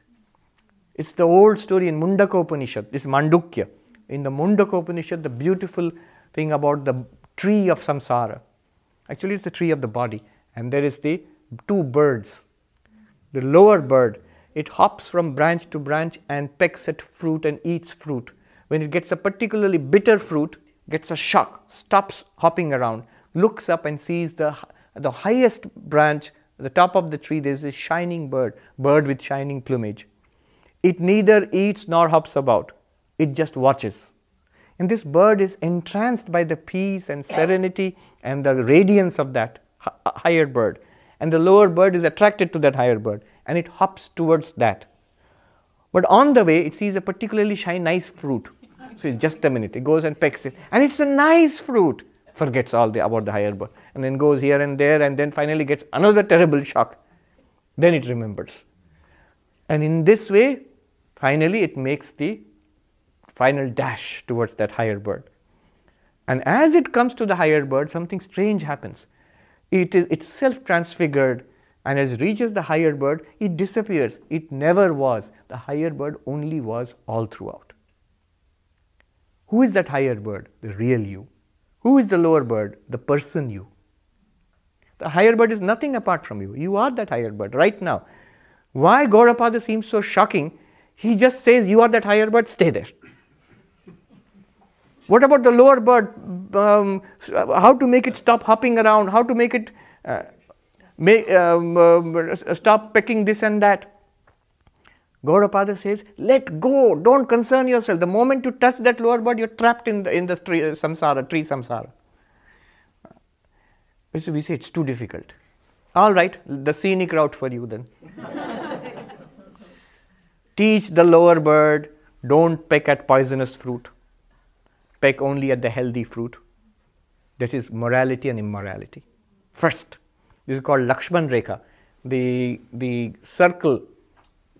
It's the old story in Mundaka Upanishad, this Mandukya. In the Mundaka Upanishad, the beautiful thing about the tree of samsara. Actually, it's the tree of the body. And there is the two birds. The lower bird, it hops from branch to branch and pecks at fruit and eats fruit. When it gets a particularly bitter fruit, gets a shock, stops hopping around, looks up and sees the highest branch, at the top of the tree, there is a shining bird with shining plumage. It neither eats nor hops about. It just watches. And this bird is entranced by the peace and serenity and the radiance of that higher bird. And the lower bird is attracted to that higher bird, and it hops towards that. But on the way, it sees a particularly nice fruit. So just a minute, it goes and pecks it. And it's a nice fruit. Forgets all about the higher bird. And then goes here and there, and then finally gets another terrible shock. Then it remembers. And in this way, finally it makes the final dash towards that higher bird. And as it comes to the higher bird, something strange happens. It is itself transfigured, and as it reaches the higher bird, it disappears. It never was. The higher bird only was all throughout. Who is that higher bird? The real you. Who is the lower bird? The person you. The higher bird is nothing apart from you. You are that higher bird right now. Why Gaudapada seems so shocking? He just says, you are that higher bird, stay there. What about the lower bird? How to make it stop hopping around? How to make it stop pecking this and that? Gaudapada says, let go, don't concern yourself. The moment you touch that lower bird, you're trapped in the tree samsara. So we say it's too difficult. All right, the scenic route for you then. Teach the lower bird, don't peck at poisonous fruit. Peck only at the healthy fruit. That is morality and immorality. First, this is called Lakshman Rekha, the circle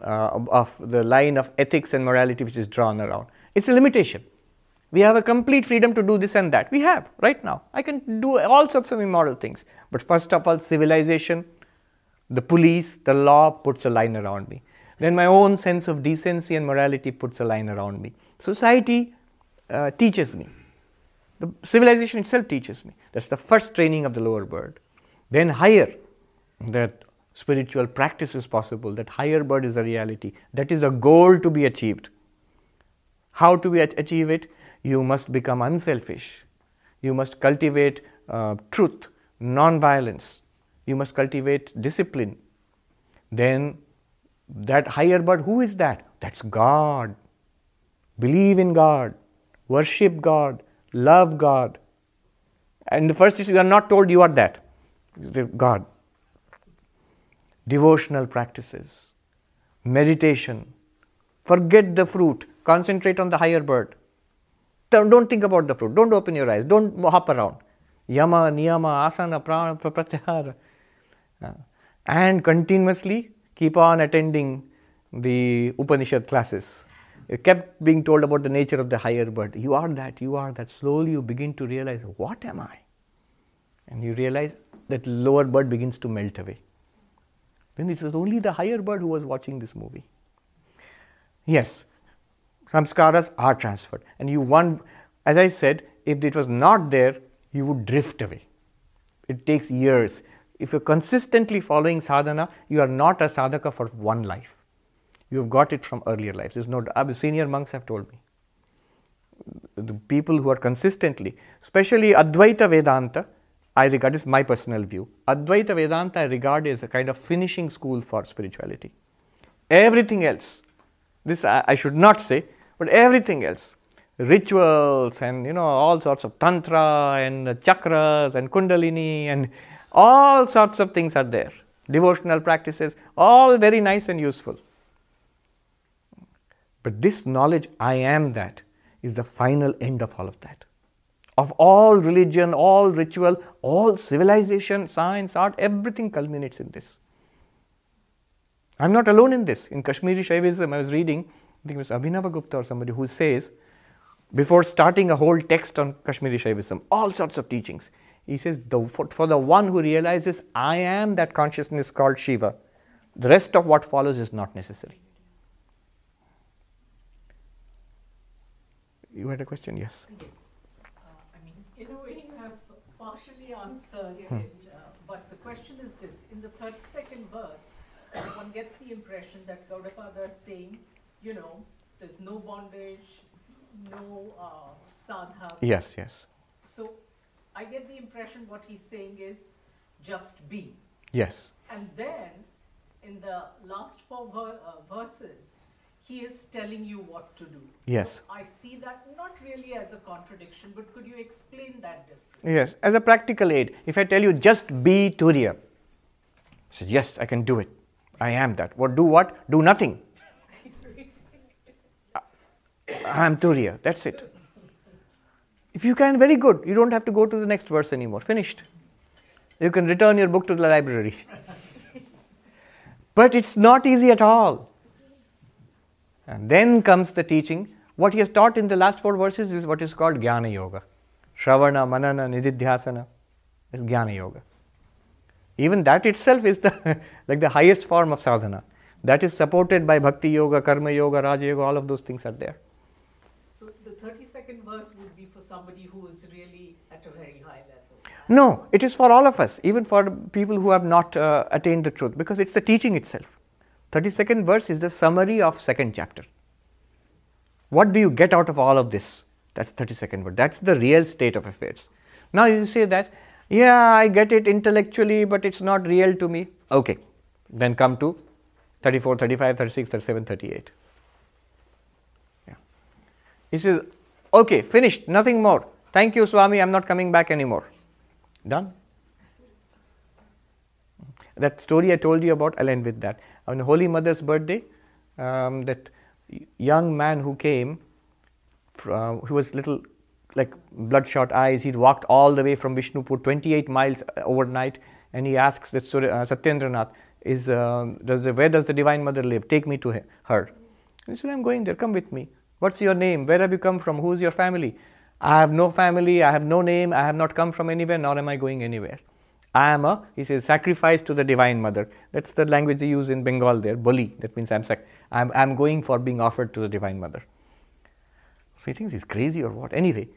of the line of ethics and morality which is drawn around. It's a limitation. We have a complete freedom to do this and that. We have right now. I can do all sorts of immoral things. But first of all, civilization, the police, the law puts a line around me. Then my own sense of decency and morality puts a line around me. Society teaches me. The civilization itself teaches me. That's the first training of the lower bird. Then higher, that spiritual practice is possible, that higher bird is a reality. That is a goal to be achieved. How to achieve it? You must become unselfish. You must cultivate truth, non-violence. You must cultivate discipline. Then that higher bird, who is that? That's God. Believe in God. Worship God. Love God. And the first is you are not told you are that. God. Devotional practices. Meditation. Forget the fruit. Concentrate on the higher bird. Don't think about the fruit. Don't open your eyes. Don't hop around. Yama, niyama, asana, prana, pratyahara. And continuously keep on attending the Upanishad classes. You kept being told about the nature of the higher bird. You are that, you are that. Slowly you begin to realize, what am I? And you realize that lower bird begins to melt away. Then it was only the higher bird who was watching this movie. Yes, samskaras are transferred. And as I said, if it was not there, you would drift away. It takes years. If you're consistently following sadhana, you are not a sadhaka for one life. You've got it from earlier lives. There's no, senior monks have told me. The people who are consistently, especially Advaita Vedanta, I regard, this is my personal view, Advaita Vedanta I regard as a kind of finishing school for spirituality. Everything else, this I should not say, but everything else, rituals and all sorts of tantra and chakras and kundalini and all sorts of things are there. Devotional practices, all very nice and useful. But this knowledge, I am that, is the final end of all of that. Of all religion, all ritual, all civilization, science, art, everything culminates in this. I'm not alone in this. In Kashmiri Shaivism, I was reading, I think it was Abhinavagupta or somebody who says, before starting a whole text on Kashmiri Shaivism, all sorts of teachings, he says, for the one who realizes I am that consciousness called Shiva, the rest of what follows is not necessary. You had a question? Yes. Yes. In a way you have partially answered it, but the question is this. In the 32nd verse, one gets the impression that Gaudapada is saying, there's no bondage, no sadhana. Yes, yes. So I get the impression what he's saying is just be. Yes. And then in the last four verses, he is telling you what to do. Yes. So I see that not really as a contradiction, but could you explain that difference? Yes, as a practical aid. If I tell you just be Turiya, I said, yes, I can do it. I am that. Do what? Do nothing. I am Turiya. That's it. If you can, very good. You don't have to go to the next verse anymore. Finished. You can return your book to the library. But it's not easy at all. And then comes the teaching. What he has taught in the last 4 verses is what is called Jnana Yoga. Shravana, Manana, Nididhyasana is Jnana Yoga. Even that itself is like the highest form of sadhana. That is supported by Bhakti Yoga, Karma Yoga, Raja Yoga, all of those things are there. So the 32nd verse would be for somebody who is really at a very high level. No, it is for all of us, even for people who have not attained the truth, because it's the teaching itself. 32nd verse is the summary of 2nd chapter. What do you get out of all of this? That's 32nd verse. That's the real state of affairs. Now you say that, yeah, I get it intellectually, but it's not real to me. Okay, then come to 34, 35, 36, 37, 38. Yeah. He says, okay, finished, nothing more. Thank you, Swami, I'm not coming back anymore. Done. That story I told you about, I'll end with that. On Holy Mother's birthday, that young man who came, who was little, like bloodshot eyes, he'd walked all the way from Vishnupur, 28 miles overnight, and he asks that Satyendranath, where does the Divine Mother live? Take me to her. He said, I'm going there, come with me. What's your name? Where have you come from? Who's your family? I have no family, I have no name, I have not come from anywhere, nor am I going anywhere. I am he says, sacrifice to the Divine Mother. That's the language they use in Bengal there, Boli. That means I'm going for being offered to the Divine Mother. So he thinks he's crazy or what? Anyway,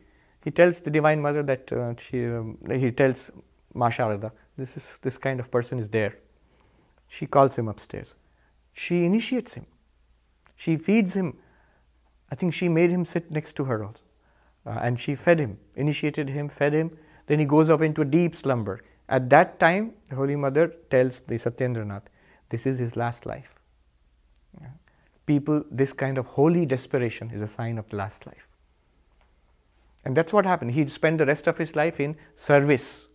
he tells the Divine Mother that he tells Ma Sharada, this kind of person is there. She calls him upstairs. She initiates him. She feeds him. I think she made him sit next to her also. And she fed him, initiated him, fed him. Then he goes off into a deep slumber. At that time, the Holy Mother tells the Satyendranath, this is his last life. Yeah. People, this kind of holy desperation is a sign of the last life. And that's what happened. He'd spent the rest of his life in service.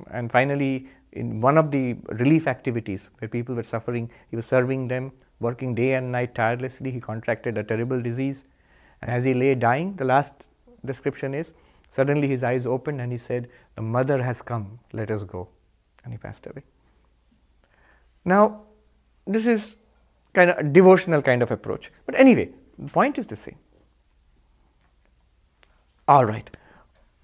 And finally, in one of the relief activities where people were suffering, he was serving them, working day and night tirelessly. He contracted a terrible disease. And as he lay dying, the last description is, suddenly his eyes opened and he said, the mother has come, let us go. And he passed away. Now, this is kind of a devotional kind of approach. But anyway, the point is the same. All right.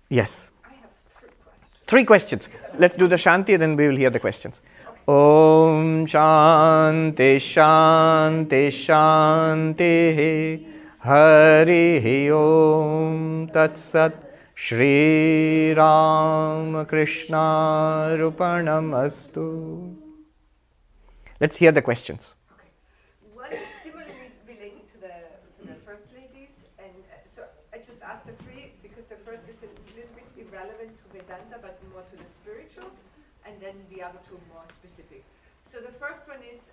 Yes. I have 3 questions. 3 questions. Let's do the Shanti and then we will hear the questions. Om Shanti Shanti Shanti Hari Om Tat Sat Shri Ram Krishna Rupanam Astu. Let's hear the questions. Okay. One is similarly related to the first ladies, and so I just asked the 3 because the first is a little bit irrelevant to Vedanta, but more to the spiritual, and then the other 2 more specific. So the first one is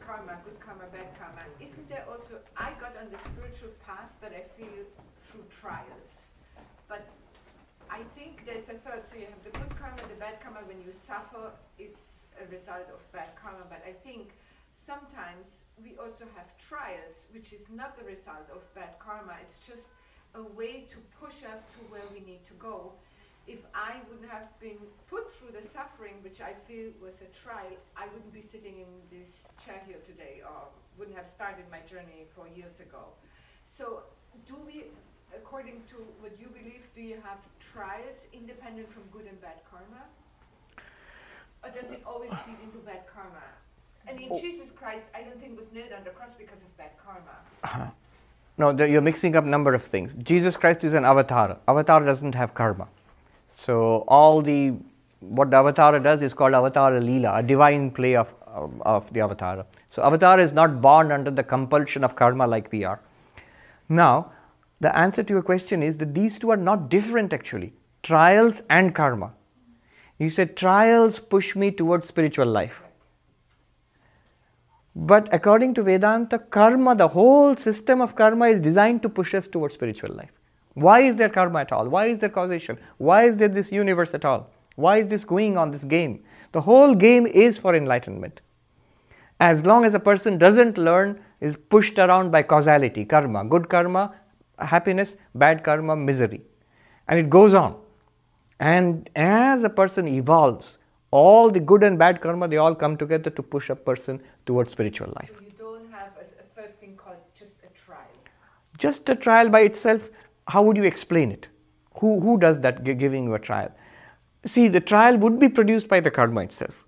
karma, good karma, bad karma. Isn't there also, I got on the spiritual path that I feel through trials. But I think there's a third, so you have the good karma, the bad karma. When you suffer, it's a result of bad karma. But I think sometimes we also have trials, which is not the result of bad karma. It's just a way to push us to where we need to go. If I wouldn't have been put through the suffering, which I feel was a trial, I wouldn't be sitting in this chair here today, or wouldn't have started my journey 4 years ago. So do we, according to what you believe, do you have trials independent from good and bad karma? Or does it always feed into bad karma? I mean, Jesus Christ, I don't think was nailed on the cross because of bad karma. No, you're mixing up a number of things. Jesus Christ is an avatar. Avatar doesn't have karma. So what the avatar does is called avatar leela, a divine play of the avatar. So avatar is not born under the compulsion of karma like we are. Now, the answer to your question is that these 2 are not different actually. Trials and karma. You said trials push me towards spiritual life. But according to Vedanta, karma, the whole system of karma is designed to push us towards spiritual life. Why is there karma at all? Why is there causation? Why is there this universe at all? Why is this going on, this game? The whole game is for enlightenment. As long as a person doesn't learn, is pushed around by causality, karma, good karma, happiness, bad karma, misery. And it goes on. And as a person evolves, all the good and bad karma, they all come together to push a person towards spiritual life. So you don't have a third thing called just a trial? Just a trial by itself, how would you explain it? Who does that, giving you a trial? See, the trial would be produced by the karma itself.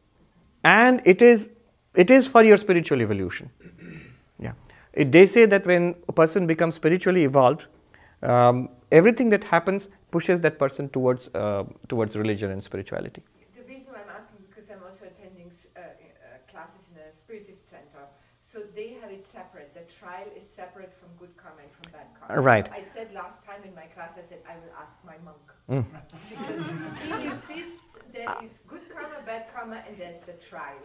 And it is for your spiritual evolution. Yeah. They say that when a person becomes spiritually evolved, everything that happens pushes that person towards religion and spirituality. The reason why I'm asking, because I'm also attending classes in a spiritist center, so they have it separate. The trial is separate from good karma and from bad karma. Right. So I said last time in my class, I said, I will ask my monk. Because he insists there is good karma, bad karma, and there's the trial.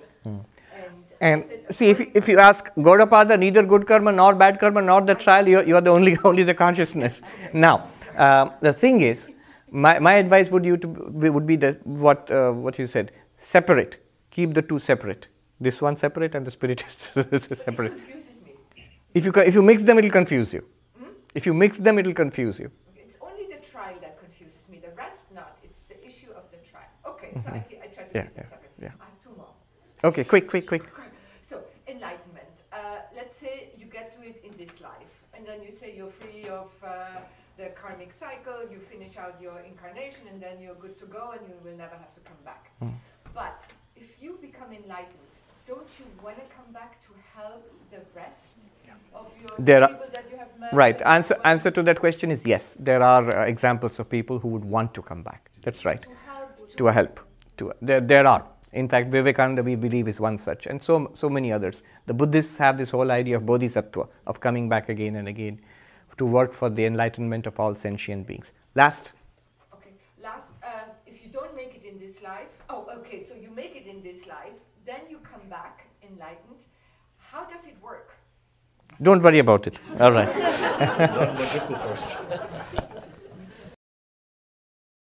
And see, if you ask Gaudapada, neither good karma nor bad karma nor the trial, you are the only the consciousness. Now, the thing is, my advice would be what you said. Separate. Keep the two separate. This one separate and the spirit is separate. It confuses me. If you mix them, it will confuse you. If you mix them, it will confuse you. It's only the trial that confuses me. The rest not. It's the issue of the trial. Okay, so I try to keep it separate. Yeah. I have two more. Okay, quick. So, enlightenment. Let's say you get to it in this life, and then you say you're free of the karmic cycle, you finish out your incarnation, and then you're good to go, and you will never have to come back. But if you become enlightened, don't you want to come back to help the rest of your people that you have met? Right. Answer to that question is yes. There are examples of people who would want to come back. That's right. To help. There are. In fact, Vivekananda, we believe, is one such, and so many others. The Buddhists have this whole idea of bodhisattva, of coming back again and again to work for the enlightenment of all sentient beings. Last, if you don't make it in this life, so you make it in this life, then you come back enlightened. How does it work? Don't worry about it. All right. Let it go first.